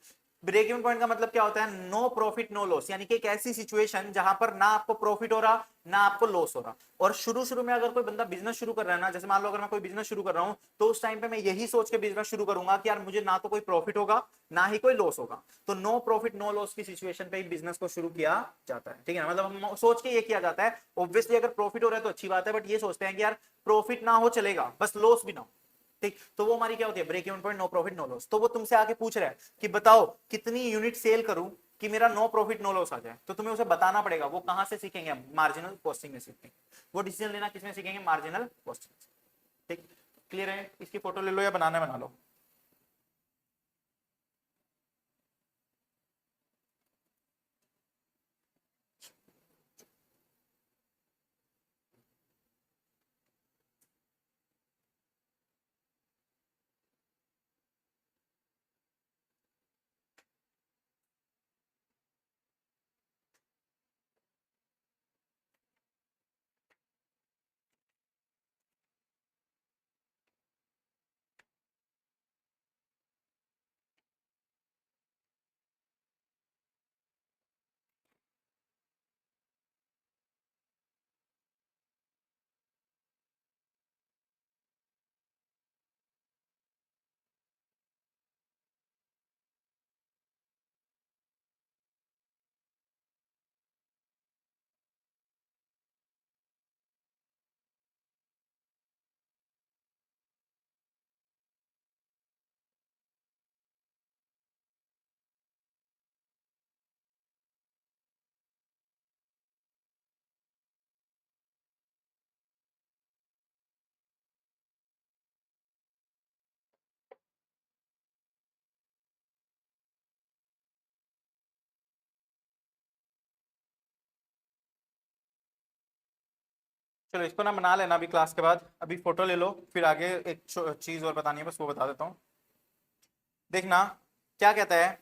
ब्रेक इवन पॉइंट का मतलब क्या होता है, नो प्रॉफिट नो लॉस, यानी कि एक ऐसी सिचुएशन जहां पर ना आपको प्रॉफिट हो रहा ना आपको लॉस हो रहा। और शुरू शुरू में अगर कोई बंदा बिजनेस शुरू कर रहा है ना, जैसे मान लो अगर मैं कोई बिजनेस शुरू कर रहा हूं, तो उस टाइम पे मैं यही सोच के बिजनेस शुरू करूंगा कि यार मुझे ना तो कोई प्रॉफिट होगा ना ही कोई लॉस होगा। तो नो प्रॉफिट नो लॉस की सिचुएशन पे ही बिजनेस को शुरू किया जाता है, ठीक है ना। मतलब हम सोच के ये किया जाता है। ऑब्वियसली अगर प्रॉफिट हो रहा है तो अच्छी बात है, बट ये सोचते हैं कि यार प्रॉफिट ना हो चलेगा, बस लॉस भी ना हो, ठीक। तो वो हमारी क्या होती है, break even point, no profit no loss. तो वो तुमसे आके पूछ रहा है कि बताओ कितनी यूनिट सेल करूं कि मेरा नो प्रॉफिट नो लॉस आ जाए, तो तुम्हें उसे बताना पड़ेगा। वो कहां से सीखेंगे, मार्जिनल कॉस्टिंग में सीखेंगे। वो डिसीजन लेना किसमें सीखेंगे, मार्जिनल कॉस्टिंग, ठीक। क्लियर है, इसकी फोटो ले लो या बनाना बना लो। चलो इसको ना बना लेना अभी क्लास के बाद, अभी फोटो ले लो, फिर आगे एक चीज और बतानी है, बस वो बता देता हूँ। देखना क्या कहता है,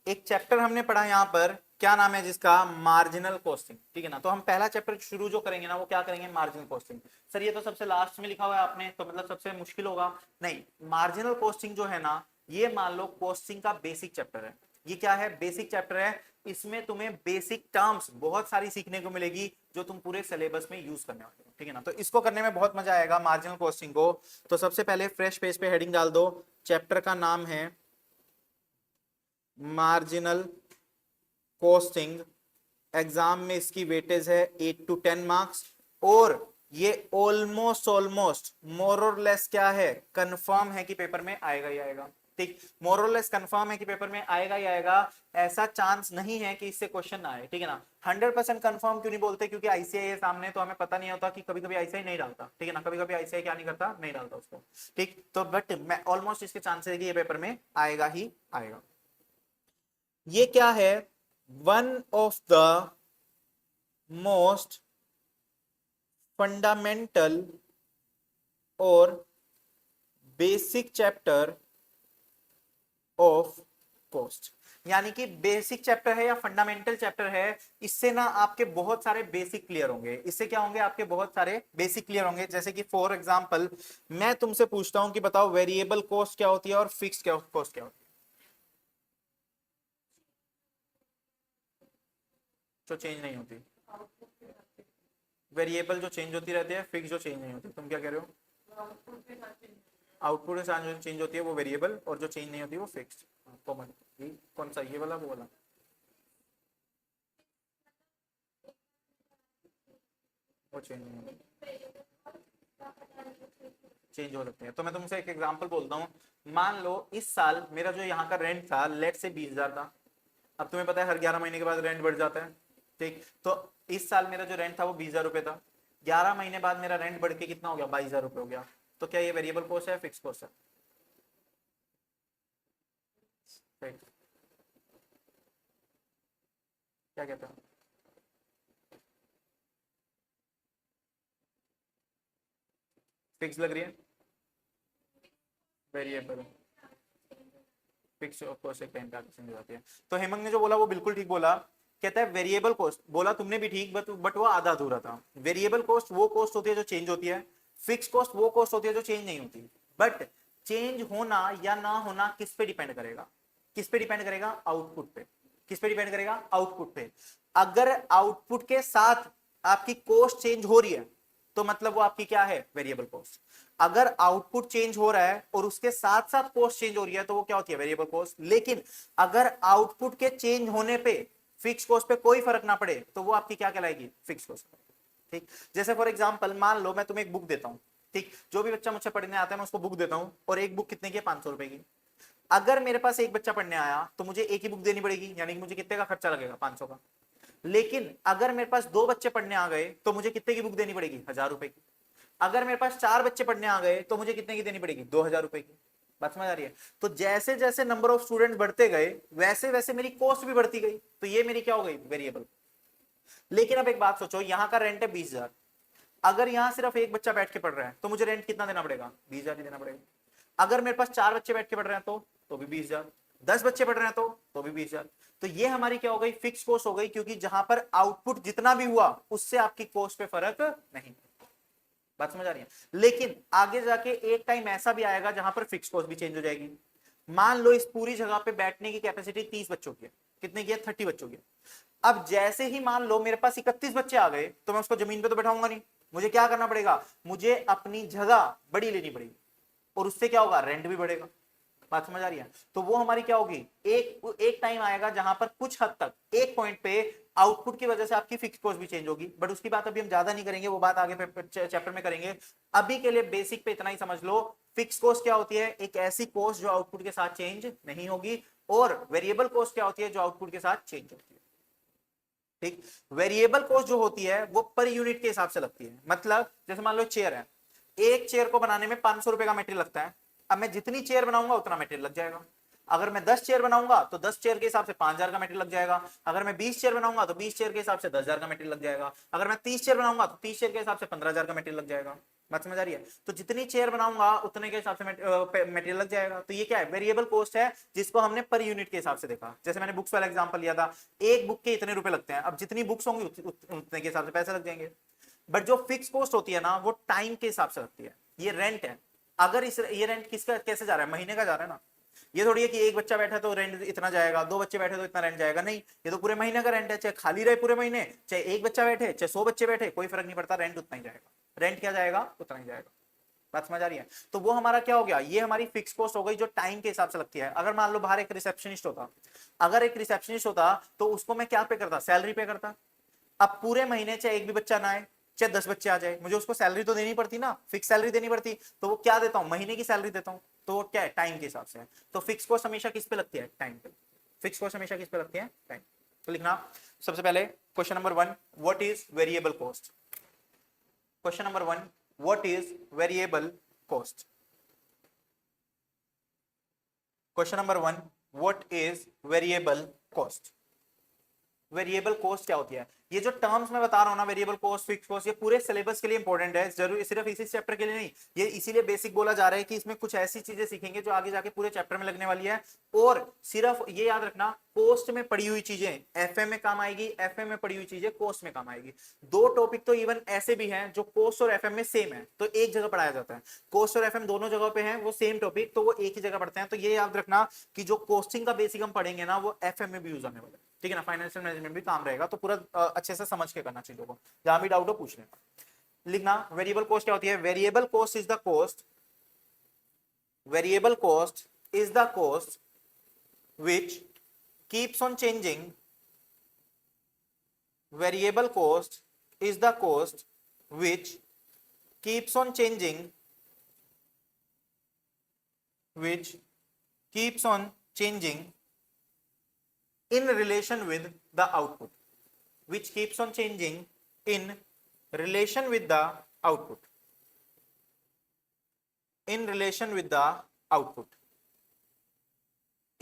एक चैप्टर हमने पढ़ा यहाँ पर, क्या नाम है जिसका, मार्जिनल कॉस्टिंग, ठीक है ना। तो हम पहला चैप्टर शुरू जो करेंगे ना, वो क्या करेंगे, मार्जिनल कॉस्टिंग। सर ये तो सबसे लास्ट में लिखा हुआ है आपने, तो मतलब सबसे मुश्किल होगा। नहीं, मार्जिनल कॉस्टिंग जो है ना, ये मान लो कॉस्टिंग का बेसिक चैप्टर है। ये क्या है, बेसिक चैप्टर है। इसमें तुम्हें बेसिक टर्म्स बहुत सारी सीखने को मिलेगी जो तुम पूरे सिलेबस में यूज करने वाले हो, ठीक है ना। तो इसको करने में बहुत मजा आएगा मार्जिनल कॉस्टिंग को। तो सबसे पहले फ्रेश पेज पे हेडिंग डाल दो, चैप्टर का नाम है मार्जिनल कॉस्टिंग। एग्जाम में इसकी वेटेज है 8 to 10 मार्क्स। और ये ऑलमोस्ट ऑलमोस्ट मोर और लेस क्या है, कंफर्म है कि पेपर में आएगा ही आएगा, ठीक। मोर और लेस कंफर्म है कि पेपर में आएगा ही आएगा। ऐसा चांस नहीं है कि इससे क्वेश्चन ना आए, ठीक है ना। 100% कंफर्म क्यों नहीं बोलते, क्योंकि आईसीआई है सामने, तो हमें पता नहीं होता कि कभी कभी आईसीआई नहीं डालता, ठीक है ना। कभी कभी आईसीआई क्या नहीं करता, नहीं डालता उसको, ठीक। तो बट मैं ऑलमोस्ट इसके चांसेस है कि ये पेपर में आएगा ही आएगा। ये क्या है, one of the most fundamental और बेसिक चैप्टर ऑफ कॉस्ट। यानी कि बेसिक चैप्टर है या फंडामेंटल चैप्टर है, इससे ना आपके बहुत सारे बेसिक क्लियर होंगे। इससे क्या होंगे, आपके बहुत सारे बेसिक क्लियर होंगे। जैसे कि फॉर एग्जांपल मैं तुमसे पूछता हूं कि बताओ वेरिएबल कॉस्ट क्या होती है और फिक्स कॉस्ट क्या होती है, जो चेंज नहीं होती। वेरिएबल जो चेंज होती रहती है, फिक्स जो चेंज नहीं होती। तुम क्या कह रहे हो, आउटपुट जो चेंज होती है वो वेरिएबल, और जो चेंज नहीं होती वो फिक्स। कॉमन, कौन सा, ये वाला वो वाला, वो चेंज नहीं होती, चेंज हो सकते हैं। तो मैं तुमसे एक एग्जांपल बोलता हूँ। मान लो इस साल मेरा जो यहाँ का रेंट था, लेट से 20,000 था। अब तुम्हें पता है हर 11 महीने के बाद रेंट बढ़ जाता है, ठीक। तो इस साल मेरा जो रेंट था वो 20,000 रुपये था। 11 महीने बाद मेरा रेंट बढ़ के कितना हो गया, 22,000 रुपये हो गया। तो क्या ये वेरिएबल कॉस्ट है, फिक्स कॉस्ट है, फिक्स। क्या कहते हैं, फिक्स लग रही है, वेरिएबल फिक्स ऑफ कोर्स एक टाइम पे आके चेंज हो जाती है। तो हेमंत ने जो बोला वो बिल्कुल ठीक बोला। कहता है वेरिएबल कॉस्ट, बोला तुमने भी ठीक, बट वो आधा अधूरा था। वेरिएबल कॉस्ट वो कॉस्ट होती है जो चेंज होती है, फिक्स कॉस्ट वो कॉस्ट होती है जो चेंज नहीं होती। बट चेंज होना या ना होना किस पे डिपेंड करेगा, किस पे डिपेंड करेगा? आउटपुट पे। किस पे डिपेंड करेगा? आउटपुट पे। अगर आउटपुट के साथ आपकी कॉस्ट चेंज हो रही है तो मतलब वो आपकी क्या है? Variable cost. अगर आउटपुट चेंज हो रहा है और उसके साथ साथ कॉस्ट चेंज हो रही है तो वो क्या होती है? Variable cost. लेकिन अगर आउटपुट के चेंज होने पे फिक्स कॉस्ट पे कोई फर्क ना पड़े तो वो आपकी क्या कहलाएगी? Fix cost. ठीक, जैसे फॉर एग्जांपल मान लो मैं तुम्हें एक बुक देता हूं, ठीक, जो भी बच्चा मुझसे पढ़ने आता है मैं उसको बुक देता हूं, और एक बुक कितने की है? 500 रुपए की। अगर मेरे पास एक बच्चा पढ़ने आया तो मुझे एक ही बुक देनी पड़ेगी, यानी कि मुझे कितने का खर्चा लगेगा? 500 का। लेकिन अगर मेरे पास 2 बच्चे पढ़ने आ गए तो मुझे कितने की बुक देनी पड़ेगी? 1000 रुपए की। अगर मेरे पास 4 बच्चे पढ़ने आ गए तो मुझे कितने की देनी पड़ेगी? 2000 रुपए की। बात समझ आ रही है? तो जैसे जैसे नंबर ऑफ स्टूडेंट्स बढ़ते गए वैसे वैसे मेरी कॉस्ट भी बढ़ती गई, तो ये मेरी क्या हो गई? वेरिएबल। लेकिन अब एक बात सोचो, यहां का रेंट है 20,000, अगर यहां सिर्फ एक बच्चा बैठ के पढ़ रहा है तो मुझे रेंट कितना देना पड़ेगा? 20,000 ही देना पड़ेगा। अगर मेरे पास 4 बच्चे बैठ के पढ़ रहे हैं तो भी 20,000। 10 बच्चे पढ़ रहे हैं तो भी 20,000। तो ये हमारी क्या हो गई? फिक्स कॉस्ट हो गई, क्योंकि जहां पर आउटपुट जितना भी हुआ उससे आपकी कॉस्ट पे फर्क नहीं। बात समझ आ रही है? लेकिन आगे जाके एक टाइम ऐसा भी आएगा जहां पर फिक्स कॉस्ट भी चेंज हो जाएगी। मान लो इस पूरी जगह पे बैठने की कैपेसिटी 30 बच्चों की है, कितने की है? 30 बच्चों की। अब जैसे ही मान लो मेरे पास 31 बच्चे आ गए तो मैं उसको जमीन पे तो बैठाऊंगा नहीं, मुझे क्या करना पड़ेगा? मुझे अपनी जगह बड़ी लेनी पड़ेगी, और उससे क्या होगा? रेंट भी बढ़ेगा। बात समझ आ रही है? तो वो हमारी क्या होगी? एक टाइम आएगा जहां पर कुछ हद तक एक पॉइंट पे आउटपुट की वजह से आपकी फिक्स कॉस्ट भी चेंज होगी, बट उसकी बात अभी हम ज्यादा नहीं करेंगे, वो बात आगे चैप्टर में करेंगे। अभी के लिए बेसिक पे इतना ही समझ लो, फिक्स कॉस्ट क्या होती है? एक ऐसी कॉस्ट जो आउटपुट के साथ चेंज नहीं होगी, और वेरिएबल कॉस्ट क्या होती है? जो आउटपुट के साथ चेंज होती है। ठीक, वेरिएबल कॉस्ट जो होती है वो पर यूनिट के हिसाब से लगती है। मतलब जैसे मान लो चेयर है, एक चेयर को बनाने में 500 रुपए का मटेरियल लगता है। अब मैं जितनी चेयर बनाऊंगा उतना मटेरियल लग जाएगा। अगर मैं 10 चेयर बनाऊंगा तो 10 चेयर के हिसाब से 5,000 का मटेरियल लग जाएगा। अगर मैं 20 चेयर बनाऊंगा तो 20 चेयर के हिसाब से 10,000 का मटेरियल लग जाएगा। अगर मैं 30 चेयर बनाऊंगा तो 30 चेयर के हिसाब से 15,000 का मटेरियल लग जाएगा। बात समझ आ रही है? तो जितनी चेयर बनाऊंगा उतने के हिसाब से मटेरियल लग जाएगा। तो ये क्या है? वेरिएबल कॉस्ट है, जिसको हमने पर यूनिट के हिसाब से देखा। जैसे मैंने बुक्स वाला एग्जांपल लिया था, एक बुक के इतने रुपए लगते हैं, अब जितनी बुक्स होंगी उतने के हिसाब से पैसे लग जाएंगे। बट जो फिक्स कॉस्ट होती है ना, वो टाइम के हिसाब से लगती है। ये रेंट है, अगर ये रेंट किसका कैसे जा रहा है? महीने का जा रहा है ना। ये थोड़ी है कि एक बच्चा बैठा तो रेंट इतना जाएगा, 2 बच्चे बैठे तो इतना रेंट जाएगा, नहीं, ये तो पूरे महीने का रेंट है। चाहे खाली रहे पूरे महीने, चाहे एक बच्चा बैठे, चाहे 100 बच्चे बैठे, कोई फर्क नहीं पड़ता, रेंट उतना ही जाएगा। रेंट क्या जाएगा? उतना ही जाएगा। बात समझ आ रही है? तो वो हमारा क्या हो गया? ये हमारी फिक्स कॉस्ट हो गई, जो टाइम के हिसाब से लगती है। अगर मान लो बाहर एक रिसेप्शनिस्ट होता, अगर एक रिसेप्शनिस्ट होता तो उसको मैं क्या पे करता? सैलरी पे करता। अब पूरे महीने चाहे एक भी बच्चा ना आए, चाहे 10 बच्चे आ जाए, मुझे उसको सैलरी तो देनी पड़ती ना, फिक्स सैलरी देनी पड़ती। तो वो क्या देता हूं? महीने की सैलरी देता हूं। तो वो क्या है? टाइम के हिसाब से है। तो फिक्स कॉस्ट हमेशा किस पे लगती है? टाइम पे। फिक्स कॉस्ट हमेशा किस पे लगती है? टाइम। तो लिखना सबसे पहले question number 1, what is variable cost? Question number 1, what is variable cost? Question number 1, what is variable cost? Variable cost क्या होती है? ये जो टर्म्स मैं बता रहा हूं ना, वेरिएबल कॉस्ट, फिक्स कॉस्ट, ये पूरे सिलेबस के लिए इंपॉर्टेंट है, जरूर सिर्फ इसी चैप्टर के लिए नहीं। ये इसीलिए बेसिक बोला जा रहा है कि इसमें कुछ ऐसी चीजें सीखेंगे जो आगे जाके पूरे चैप्टर में लगने वाली है। और सिर्फ ये याद रखना, कॉस्ट में पड़ी हुई चीजें एफए में काम आएगी, एफए में पड़ी हुई चीजें कॉस्ट में काम आएगी। 2 टॉपिक तो इवन ऐसे भी हैं जो कॉस्ट और एफएम में सेम है, तो एक जगह पढ़ाया जाता है। कॉस्ट और एफएम दोनों जगह पे हैं, वो सेम टॉपिक, तो वो एक ही जगह पढ़ते हैं। तो ये याद रखना कि जो कॉस्टिंग का बेसिक हम पढ़ेंगे ना, वो एफएम में भी यूज आने वाला है। ठीक है ना? फाइनेंशियल मैनेजमेंट भी काम रहेगा, तो पूरा अच्छे से समझ के करना चीजों को, जहां भी डाउट हो पूछ लेना। लिखना वेरिएबल कॉस्ट क्या होती है? Variable cost is the cost, variable cost is the cost which keeps on changing, variable cost is the cost which keeps on changing, which keeps on changing in relation with the output, which keeps on changing in relation with the output, in relation with the output,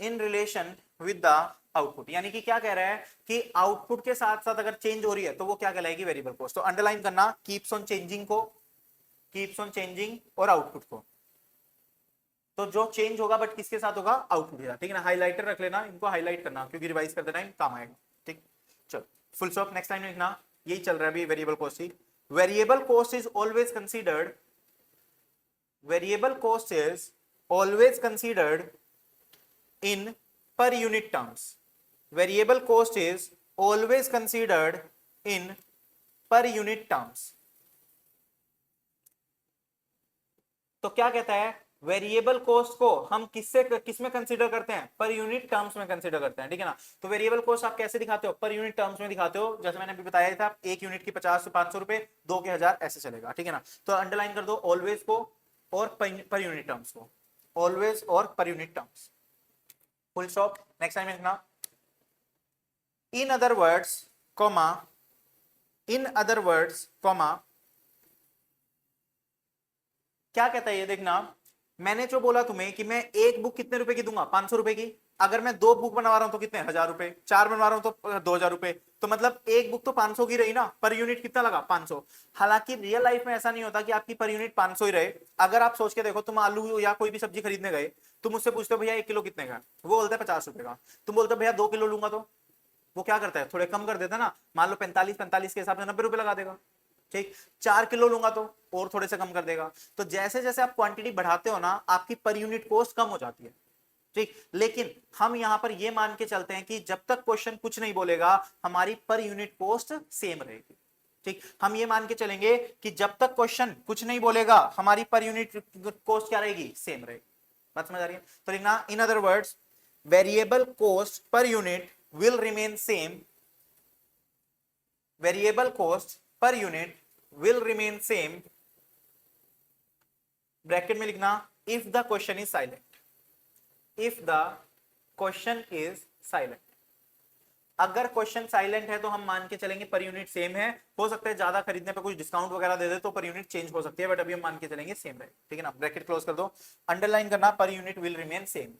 in relation with the output. यानी कि क्या कह रहा है कि output के साथ साथ अगर चेंज हो रही है तो वो क्या कहलाएगी? Variable cost. तो अंडरलाइन करना कीप्स ऑन चेंजिंग को, कीप्स ऑन चेंजिंग, और आउटपुट को। तो जो चेंज होगा बट किसके साथ होगा? आउटपुट के साथ। ठीक है ना? हाइलाइटर रख लेना, इनको हाईलाइट करना, क्योंकि रिवाइज करते टाइम काम आएगा। ठीक, चलो फुल स्टॉप, नेक्स्ट टाइम लिखना। यही चल रहा है अभी variable cost he. Variable cost is always considered, variable cost is always considered in per unit terms. Variable cost is always considered in per unit terms. तो क्या कहता है, वेरिएबल कॉस्ट को हम किसमें कंसीडर करते हैं, पर यूनिट टर्म्स में कंसीडर करते हैं, ठीक है ना। तो वेरिएबल कॉस्ट आप कैसे दिखाते हो, पर यूनिट टर्म्स में दिखाते हो, जैसे मैंने अभी बताया था, एक यूनिट की 50 से 500 रुपए, 2 के 1000 ऐसे चलेगा, ठीक है ना। तो अंडरलाइन कर दो ऑलवेज को और पर यूनिट टर्म्स को, ऑलवेज और per unit terms, full stop. Next time लिखना in other words comma, in other words comma, क्या कहता है ये देखना, मैंने जो बोला तुम्हें कि मैं एक बुक कितने रुपए की दूंगा, 500 रुपए की। अगर मैं 2 बुक बनवा रहा हूं तो कितने, 1000 रुपए, 4 बनवा रहा हूं तो 2000 रुपए, तो मतलब एक बुक तो 500 की रही ना, पर यूनिट कितना लगा, 500। हालांकि रियल लाइफ में ऐसा नहीं होता कि आपकी पर यूनिट 500 ही रहे। अगर आप सोच के देखो, तुम आलू या कोई भी सब्जी खरीदने गए, तुम उससे पूछते हो भैया 1 किलो कितने का, वो बोलता है 50 रुपए का, तुम बोलते हो भैया 2 किलो लूंगा, तो वो क्या करता है, थोड़े कम कर देता है ना, मान लो 45 के हिसाब से 90 रुपए लगा देगा, ठीक। 4 किलो लूंगा तो और थोड़े से कम कर देगा। तो जैसे जैसे आप क्वांटिटी बढ़ाते हो ना, आपकी पर यूनिट कॉस्ट कम हो जाती है, ठीक। लेकिन हम यहां पर ये मान के चलते हैं कि जब तक क्वेश्चन कुछ नहीं बोलेगा, हमारी पर यूनिट कॉस्ट सेम रहेगी, ठीक। हम ये मान के चलेंगे कि जब तक क्वेश्चन कुछ नहीं बोलेगा, हमारी पर यूनिट कॉस्ट क्या रहेगी, सेम रहेगी। बात समझ आ रही है। तो लिखना in other words variable cost per unit will remain same, variable cost per unit will remain same, bracket में लिखना if the question is silent, if the question is silent। अगर क्वेश्चन साइलेंट है तो हम मान के चलेंगे पर यूनिट सेम है। हो सकता है ज्यादा खरीदने पे कुछ डिस्काउंट वगैरह दे दे तो पर यूनिट चेंज हो सकती है, बट अभी हम मान के चलेंगे सेम रहे, ठीक है ना। ब्रैकेट क्लोज कर दो, अंडरलाइन करना per unit will remain same,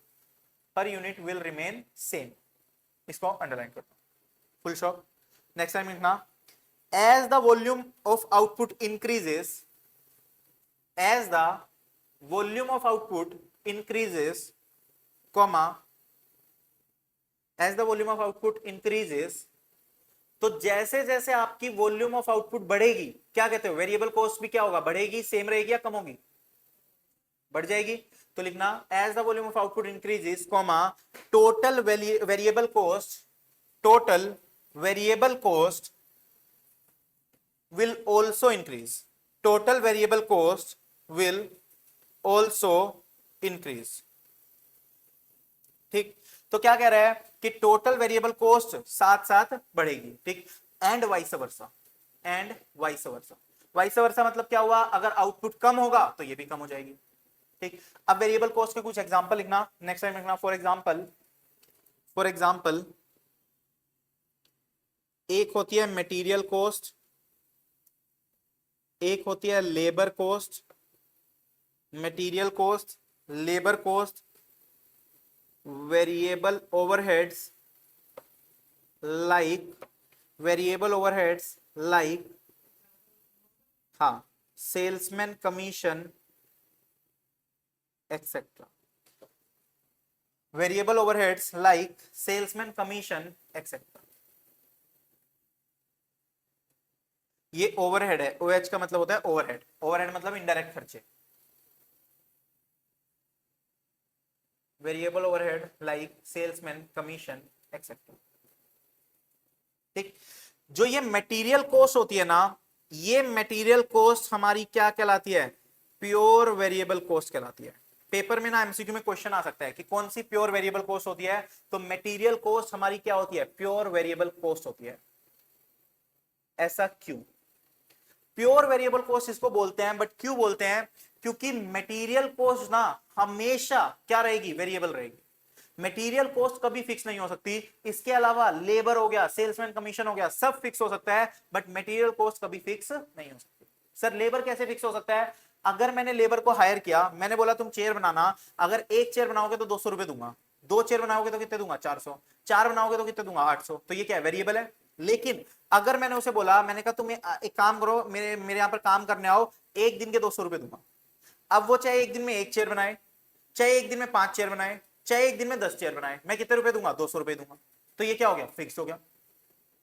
per unit will remain same, इसको अंडरलाइन कर दो, फुल स्टॉप। नेक्स्ट टाइम लिखना as the volume of output increases, as the volume of output increases, comma, as the volume of output increases, तो जैसे जैसे आपकी volume of output बढ़ेगी, क्या कहते हो, वेरिएबल कॉस्ट भी क्या होगा, बढ़ेगी, सेम रहेगी या कम होगी, बढ़ जाएगी। तो लिखना as the volume of output increases, comma, total variable cost, total variable cost will also increase, total variable cost will also increase, ठीक। तो क्या कह रहा है कि टोटल वेरिएबल कॉस्ट साथ साथ बढ़ेगी, ठीक। And vice versa, and vice versa, vice versa मतलब क्या हुआ, अगर आउटपुट कम होगा तो ये भी कम हो जाएगी, ठीक। अब वेरिएबल कॉस्ट के कुछ एग्जांपल लिखना, नेक्स्ट टाइम लिखना। फॉर एग्जांपल एक होती है मटेरियल कॉस्ट, एक होती है labour cost, material cost, labour cost, variable overheads like, variable overheads like, हाँ, salesman commission etcetera, variable overheads like salesman commission etcetera. ये ओवरहेड है, ओएच का मतलब होता है ओवरहेड, ओवरहेड मतलब इनडायरेक्ट खर्चे, variable overhead like salesman commission etcetera, ठीक। जो ये मटेरियल कॉस्ट होती है ना, ये मटेरियल कॉस्ट हमारी क्या कहलाती है, प्योर वेरिएबल कॉस्ट कहलाती है। पेपर में ना एमसीक्यू में क्वेश्चन आ सकता है कि कौन सी प्योर वेरिएबल कॉस्ट होती है, तो मटेरियल कॉस्ट हमारी क्या होती है, प्योर वेरिएबल कॉस्ट होती है। ऐसा क्यों, प्योर वेरिएबल कॉस्ट इसको बोलते हैं, बट क्यों बोलते हैं, क्योंकि मटेरियल कॉस्ट ना हमेशा क्या रहेगी, वेरिएबल रहेगी। मटेरियल कॉस्ट कभी फिक्स नहीं हो सकती। इसके अलावा लेबर हो गया, सेल्समैन कमीशन हो गया, सब फिक्स हो सकता है, बट मटेरियल कॉस्ट कभी फिक्स नहीं हो सकती। सर लेबर कैसे फिक्स हो सकता है, अगर मैंने लेबर को हायर किया, मैंने बोला तुम चेयर बनाना, अगर एक चेयर बनाओगे तो 200 रुपए दूंगा, 2 चेयर बनाओगे तो कितने दूंगा, 400, 4 बनाओगे तो कितने दूंगा, 800, तो ये क्या है, वेरिएबल है। लेकिन अगर मैंने उसे बोला, मैंने कहा तुम एक काम करो, मेरे यहां पर काम करने आओ, एक दिन के 200 रुपए दूंगा। अब वो चाहे एक दिन में 1 चेयर बनाए, चाहे एक दिन में 5 चेयर बनाए, चाहे एक दिन में 10 चेयर बनाए, मैं कितने रुपए दूंगा, 200 रुपए दूंगा। तो ये क्या हो गया, फिक्स हो गया।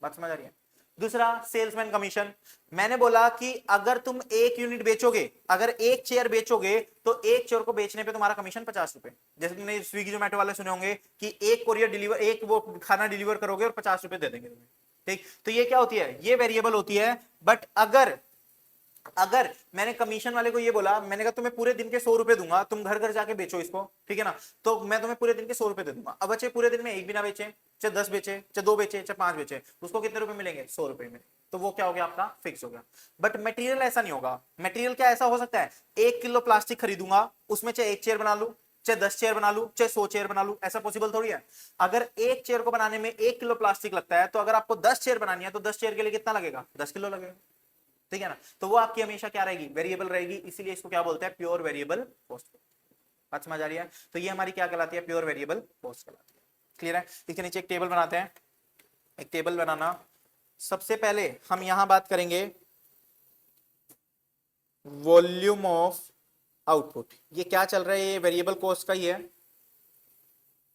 बात समझ आ रही है। दूसरा सेल्समैन कमीशन, मैंने बोला कि अगर तुम एक यूनिट बेचोगे, अगर एक चेयर बेचोगे तो एक चेयर को बेचने पे तुम्हारा कमीशन 50 रुपए। जैसे तुमने स्विगी जोमेटो वाले सुने होंगे कि एक कोरियर डिलीवर, एक वो खाना डिलीवर करोगे और 50 रुपए दे देंगे तुम्हें। ठीक, तो ये क्या होती है, ये वेरिएबल होती है। बट अगर अगर मैंने कमीशन वाले को ये बोला, मैंने कहा तुम्हें पूरे दिन के 100 रुपए दूंगा, तुम घर घर जाके बेचो इसको, ठीक है ना, तो मैं तुम्हें पूरे दिन के 100 रुपए दे दूंगा। अब बच्चे पूरे दिन में एक भी ना बेचे, चाहे 10 बेचे, चाहे 2 बेचे, चाहे 5 बेचे, उसको कितने रुपए मिलेंगे, 100 रुपए में। तो वो क्या हो गया, आपका फिक्स हो गया। बट मटेरियल ऐसा नहीं होगा। मटेरियल क्या ऐसा हो सकता है, 1 किलो प्लास्टिक खरीदूंगा, उसमें चाहे एक चेयर बना लू, चाहे 10 चेयर बना लू, चाहे 100 चेयर बना लू, ऐसा पॉसिबल थोड़ी है। अगर एक चेयर को बनाने में 1 किलो प्लास्टिक लगता है, तो अगर आपको 10 चेयर बनानी है तो 10 चेयर के लिए कितना लगेगा, 10 किलो लगेगा। ठीक है ना, तो वो आपकी हमेशा क्या रहेगी, वेरिएबल रहेगी, इसीलिए इसको क्या बोलते हैं, प्योर वेरिएबल कॉस्ट। बात समझ आ रही है, तो ये हमारी क्या कहलाती है, प्योर वेरिएबल कॉस्ट कहलाती है। क्लियर है, इसके नीचे एक टेबल बनाते हैं। एक टेबल बनाना, सबसे पहले हम यहां बात करेंगे वॉल्यूम ऑफ आउटपुट। ये क्या चल रहा है, ये वेरिएबल कॉस्ट का ही है।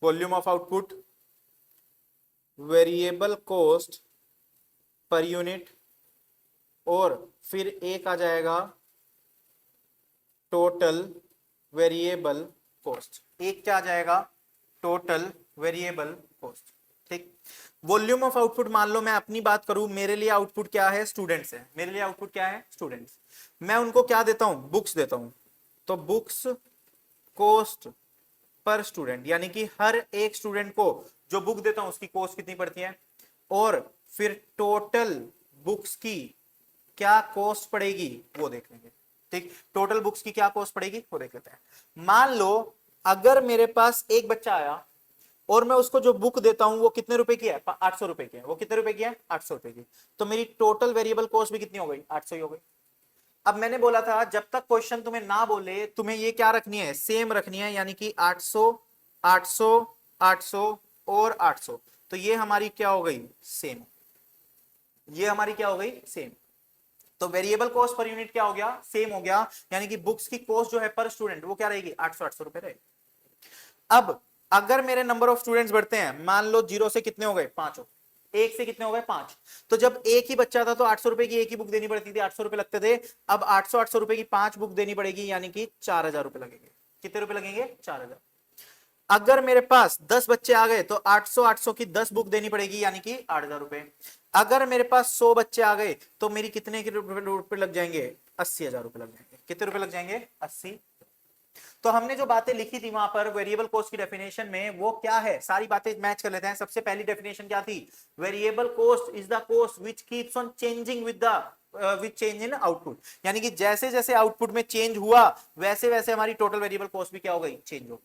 Volume of output, variable cost per unit, और फिर एक आ जाएगा टोटल वेरिएबल कॉस्ट। एक क्या आ जाएगा, टोटल वेरिएबल कॉस्ट। ठीक, वॉल्यूम ऑफ आउटपुट, मान लो मैं अपनी बात करूं, मेरे लिए आउटपुट क्या है, स्टूडेंट्स है। मेरे लिए आउटपुट क्या है, स्टूडेंट्स। मैं उनको क्या देता हूं, बुक्स देता हूं। तो बुक्स कॉस्ट पर स्टूडेंट, यानी कि हर एक स्टूडेंट को जो बुक देता हूं उसकी कॉस्ट कितनी पड़ती है, और फिर टोटल बुक्स की क्या कॉस्ट पड़ेगी वो देख लेंगे। ठीक, टोटल बुक्स की क्या कॉस्ट पड़ेगी वो देख लेते हैं। मान लो अगर मेरे पास एक बच्चा आया और मैं उसको जो बुक देता हूं वो कितने रुपए की है, 800 रुपए की है। वो कितने रुपए की है, 800 रुपए की। तो मेरी टोटल वेरिएबल कॉस्ट भी कितनी हो गई, 800 ही हो गई। अब मैंने बोला था जब तक क्वेश्चन तुम्हें ना बोले, तुम्हें ये क्या रखनी है, सेम रखनी है, यानी कि 800 800 800 और 800। तो ये हमारी क्या हो गई, सेम। ये हमारी क्या हो गई, सेम। तो वेरिएबल कॉस्ट पर यूनिट क्या हो गया, सेम हो गया। यानी कि बुक्स की कॉस्ट जो है पर स्टूडेंट वो क्या रहेगी, 800 रुपए रहेगी। अब अगर मेरे नंबर ऑफ स्टूडेंट्स बढ़ते हैं, मान लो 0 से कितने हो गए, 5 हो, एक से कितने हो गए, 5। तो जब एक ही बच्चा था तो 800 रुपए की एक ही बुक देनी पड़ती थी, 800 रुपए लगते थे। अब 800 रुपए की 5 बुक देनी पड़ेगी, यानी कि 4000 रुपए लगेंगे। कितने रुपए लगेंगे, 4000। अगर मेरे पास 10 बच्चे आ गए तो 800 की 10 बुक देनी पड़ेगी, यानी कि 8000 रुपए। अगर मेरे पास 100 बच्चे आ गए तो मेरी कितने के रुपए लग जाएंगे, 80,000 रुपए लग जाएंगे। कितने रुपए लग जाएंगे, 80। तो हमने जो बातें लिखी थी वहां पर वेरिएबल कॉस्ट की डेफिनेशन में, वो क्या है, सारी बातें मैच कर लेते हैं। सबसे पहली डेफिनेशन क्या थी, variable cost is the cost which keeps on changing with the with change in output. यानी कि जैसे जैसे आउटपुट में चेंज हुआ वैसे वैसे हमारी टोटल वेरिएबल कॉस्ट भी क्या हो गई, चेंज हो गई।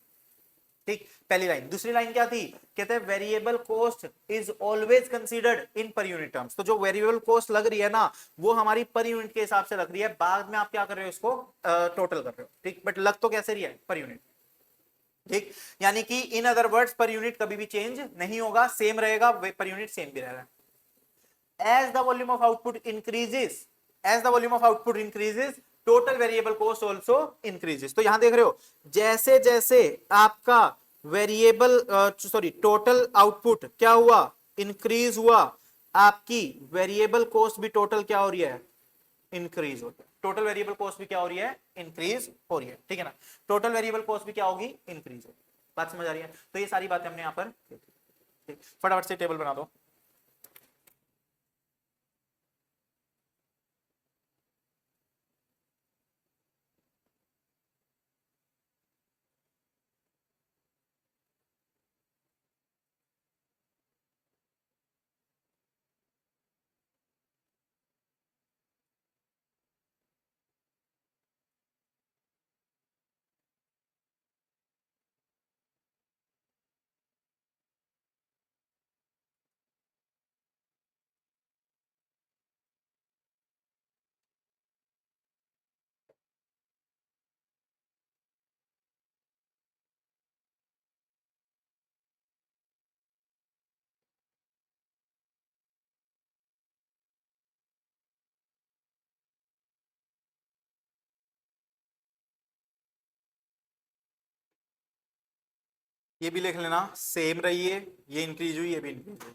ठीक, पहली लाइन। दूसरी लाइन क्या थी, कहते हैं variable cost is always considered इन पर यूनिट टर्म्स। तो जो वेरिएबल कॉस्ट लग रही है ना, वो हमारी पर यूनिट के हिसाब से लग रही है। बाद में आप क्या कर रहे हो, इसको टोटल कर रहे हो। ठीक, बट लग तो कैसे रही है, पर यूनिट। ठीक, यानी कि इन अदर वर्ड्स पर यूनिट कभी भी चेंज नहीं होगा, सेम रहेगा, पर यूनिट सेम भी रहेगा। as the volume of output increases as the volume of output increases total variable cost also increases। तो यहां देख रहे हो, जैसे जैसे आपका वेरिएबल सॉरी टोटल आउटपुट क्या हुआ, इंक्रीज हुआ, आपकी वेरिएबल कॉस्ट भी टोटल क्या हो रही है, इंक्रीज हो रही है। टोटल वेरिएबल कॉस्ट भी क्या हो रही है, इंक्रीज हो रही है। ठीक है ना, टोटल वेरिएबल कॉस्ट भी क्या होगी, इंक्रीज होगी। बात समझ आ रही है, तो ये सारी बातें हमने यहां पर, फटाफट से टेबल बना दो। ये भी लिख लेना, सेम रही है, ये इंक्रीज हुई, ये भी इंक्रीज हुई।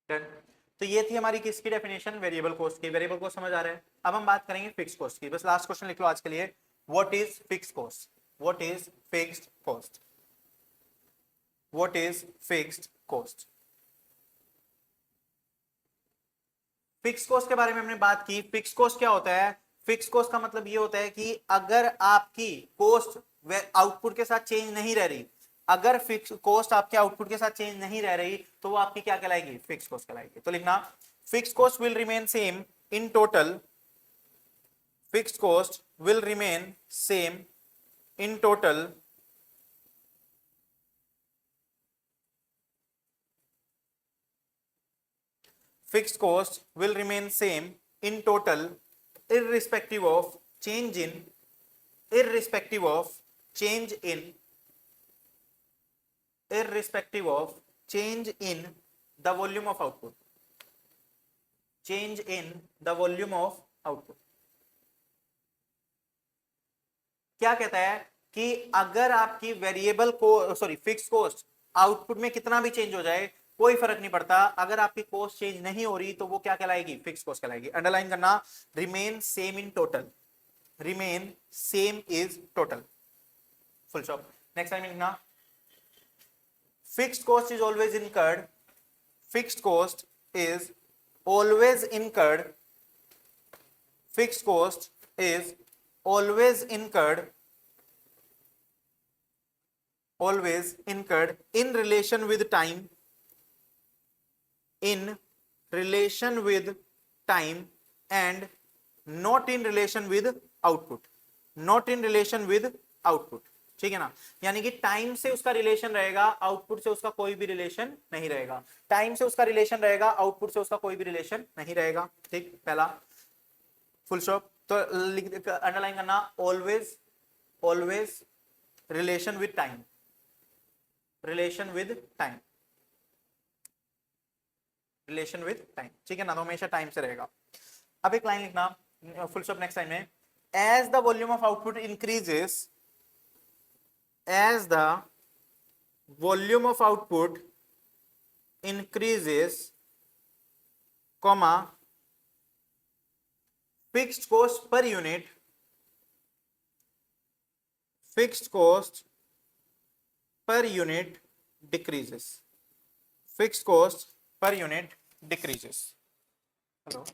डन। तो ये थी हमारी किसकी डेफिनेशन, वेरिएबल कॉस्ट की। वेरिएबल कॉस्ट समझ आ रहा है। अब हम बात करेंगे फिक्स कॉस्ट की। बस लास्ट क्वेश्चन लिख लो आज के लिए, what is fix cost, what is fixed cost, what is fixed cost. Fix cost के बारे में हमने बात की। फिक्स कॉस्ट क्या होता है? फिक्स कॉस्ट का मतलब ये होता है कि अगर आपकी कॉस्ट आउटपुट के साथ चेंज नहीं रह रही, अगर फिक्स कॉस्ट आपके आउटपुट के साथ चेंज नहीं रह रही, तो वो आपकी क्या कहलाएगी? फिक्स कॉस्ट कहलाएगी। तो लिखना, fix cost will remain same in total, fix cost will remain same in total fixed cost will remain same in total irrespective of change in irrespective of change in irrespective of change in the volume of output, change in the volume of output। क्या कहता है कि अगर आपकी variable को sorry fix cost output में कितना भी चेंज हो जाए कोई फर्क नहीं पड़ता, अगर आपकी कॉस्ट चेंज नहीं हो रही तो वो क्या कहलाएगी? फिक्स कॉस्ट कहलाएगी। अंडरलाइन करना, remain same in total, remain same is total, full stop. Next time लिखना, fixed cost is always incurred, fixed cost is always incurred, fixed cost is always incurred, always incurred in relation with time, in relation with time and not in relation with output, not in relation with output। ठीक है ना, यानी कि time से उसका relation रहेगा, output से उसका कोई भी रिलेशन नहीं रहेगा। टाइम से उसका रिलेशन रहेगा, आउटपुट से उसका कोई भी रिलेशन नहीं रहेगा। ठीक, पहला फुल स्टॉप। तो अंडरलाइन करना, always, always relation with time, relation with time, relation with time. ठीक है ना, तो हमेशा टाइम से रहेगा। अब एक लाइन लिखना फुल स्टॉप नेक्स्ट टाइम में, as the volume of output increases, as the volume of output increases, comma fixed cost per unit, fixed cost per unit decreases, fixed cost per unit decreases। Hello,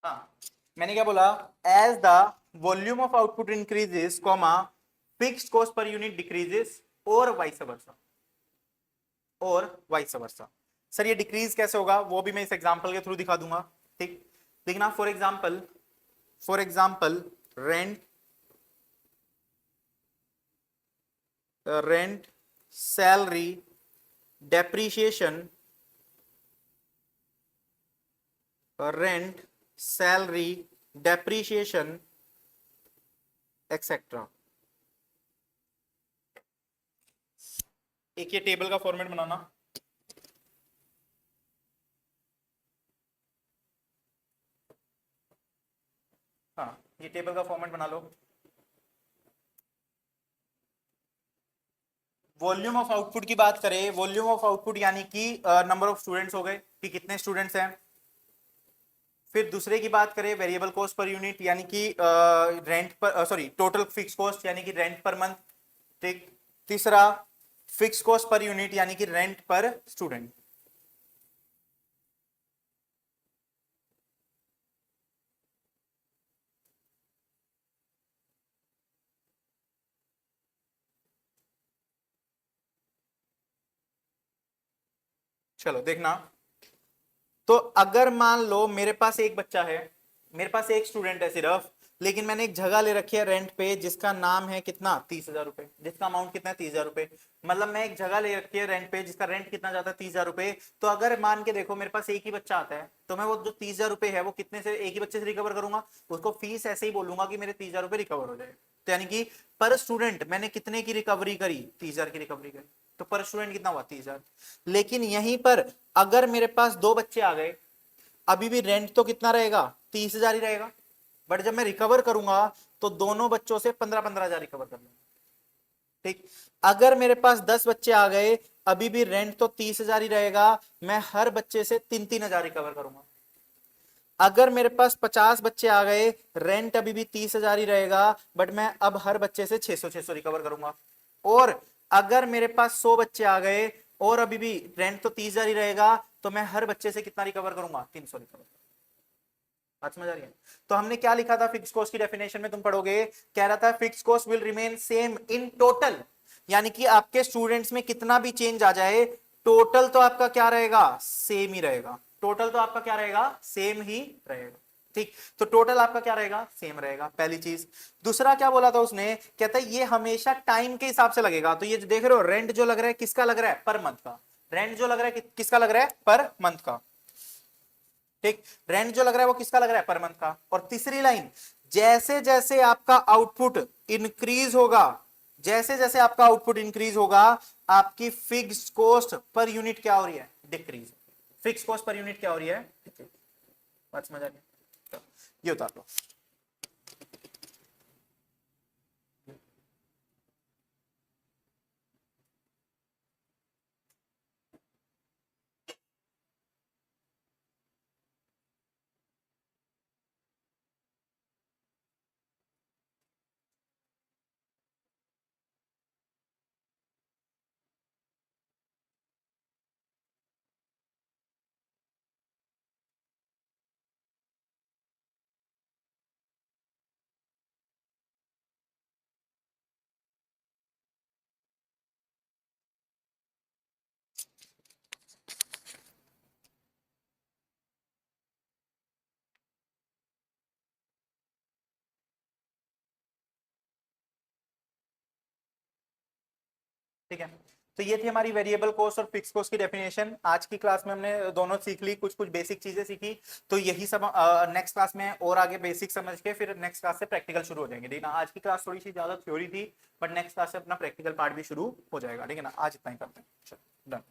हाँ, मैंने क्या बोला? As the volume of output increases, comma fixed cost per unit decreases, और vice versa, और vice versa. Sir ये decrease कैसे होगा? वो भी मैं इस एग्जांपल के थ्रू दिखा दूंगा। ठीक, देखना, for example, for example rent, rent, salary, depreciation, rent, salary, depreciation etcetera. एक ये टेबल का फॉर्मेट बनाना, हाँ ये टेबल का फॉर्मेट बना लो। वॉल्यूम ऑफ आउटपुट की बात करें, वॉल्यूम ऑफ आउटपुट यानी कि नंबर ऑफ स्टूडेंट्स हो गए कि कितने स्टूडेंट्स हैं। फिर दूसरे की बात करें, वेरिएबल कॉस्ट पर यूनिट यानी कि रेंट पर, सॉरी टोटल फिक्स कॉस्ट यानी कि रेंट पर मंथ। ठीक, तीसरा फिक्स कॉस्ट पर यूनिट यानी कि रेंट पर स्टूडेंट। चलो देखना, तो अगर मान लो मेरे पास एक बच्चा है, मेरे पास एक स्टूडेंट है सिर्फ, लेकिन मैंने एक जगह ले रखी है रेंट पे जिसका नाम है कितना 30,000 रुपए, जिसका अमाउंट कितना है 30,000 रुपए। मतलब मैं एक जगह ले रखी है रेंट पे जिसका रेंट कितना जाता है 30,000 रुपए। तो अगर मान के देखो मेरे पास एक ही बच्चा आता है, तो मैं वो जो 30,000 रुपए है वो कितने से, एक ही बच्चे से रिकवर करूंगा, उसको फीस ऐसे ही बोलूंगा कि मेरे 30,000 रुपए रिकवर हो जाए। तो यानी कि पर स्टूडेंट मैंने कितने की रिकवरी करी, 30,000 की रिकवरी करी, तो पर स्टूडेंट कितना हुआ 30,000। लेकिन यहीं पर अगर मेरे पास दो बच्चे आ गए, अभी भी रेंट तो कितना रहेगा 30,000 ही रहेगा, बट जब मैं रिकवर करूंगा तो दोनों बच्चों से 15-15 हजार रिकवर कर लूंगा। ठीक। अगर मेरे पास 10 बच्चे आ गए, अभी भी रेंट तो 30,000 ही रहेगा, मैं हर बच्चे से 3-3 हजार रिकवर करूंगा। अगर मेरे पास 50 बच्चे आ गए, रेंट अभी भी 30,000 ही रहेगा, बट मैं अब हर बच्चे से 600-600 रिकवर करूंगा। और अगर मेरे पास 100 बच्चे आ गए और अभी भी रेंट तो 30,000 ही रहेगा, तो मैं हर बच्चे से कितना रिकवर करूंगा, 300 रिकवर। बात समझ आ रही है। तो हमने क्या लिखा था फिक्स कॉस्ट की डेफिनेशन में, तुम पढ़ोगे, कह रहा था fix cost will remain same in total, यानी कि आपके स्टूडेंट्स में कितना भी चेंज आ जाए, टोटल तो आपका क्या रहेगा, सेम ही रहेगा। टोटल तो आपका क्या रहेगा, सेम ही रहेगा। ठीक। तो टोटल आपका क्या रहेगा, सेम रहेगा, पहली चीज। दूसरा क्या बोला था उसने, कहता है ये हमेशा टाइम के हिसाब से लगेगा। तो ये जो देख रहे हो रेंट जो लग रहा है किसका लग रहा है, पर मंथ का। रेंट जो लग रहा है किसका लग रहा है, पर मंथ का। ठीक। रेंट जो लग रहा है वो किसका लग रहा है, पर मंथ का। और तीसरी लाइन, जैसे जैसे आपका आउटपुट इंक्रीज होगा, जैसे जैसे आपका आउटपुट इंक्रीज होगा, आपकी फिक्स्ड कॉस्ट पर यूनिट क्या हो रही है, decrease. Fix cost per unit क्या हो रही है, डिक्रीज। बात समझ आ गई। तो ये उतार लो। ठीक है। तो ये थी हमारी वेरिएबल कॉस्ट और फिक्स कॉस्ट की डेफिनेशन। आज की क्लास में हमने दोनों सीख ली, कुछ कुछ बेसिक चीजें सीखी। तो यही सब नेक्स्ट क्लास में और आगे बेसिक समझ के फिर नेक्स्ट क्लास से प्रैक्टिकल शुरू हो जाएंगे। ठीक है ना, आज की क्लास थोड़ी सी ज्यादा थ्योरी थी, बट नेक्स्ट क्लास से अपना प्रैक्टिकल पार्ट भी शुरू हो जाएगा। ठीक है ना, आज इतना ही करते हैं, चलो डन।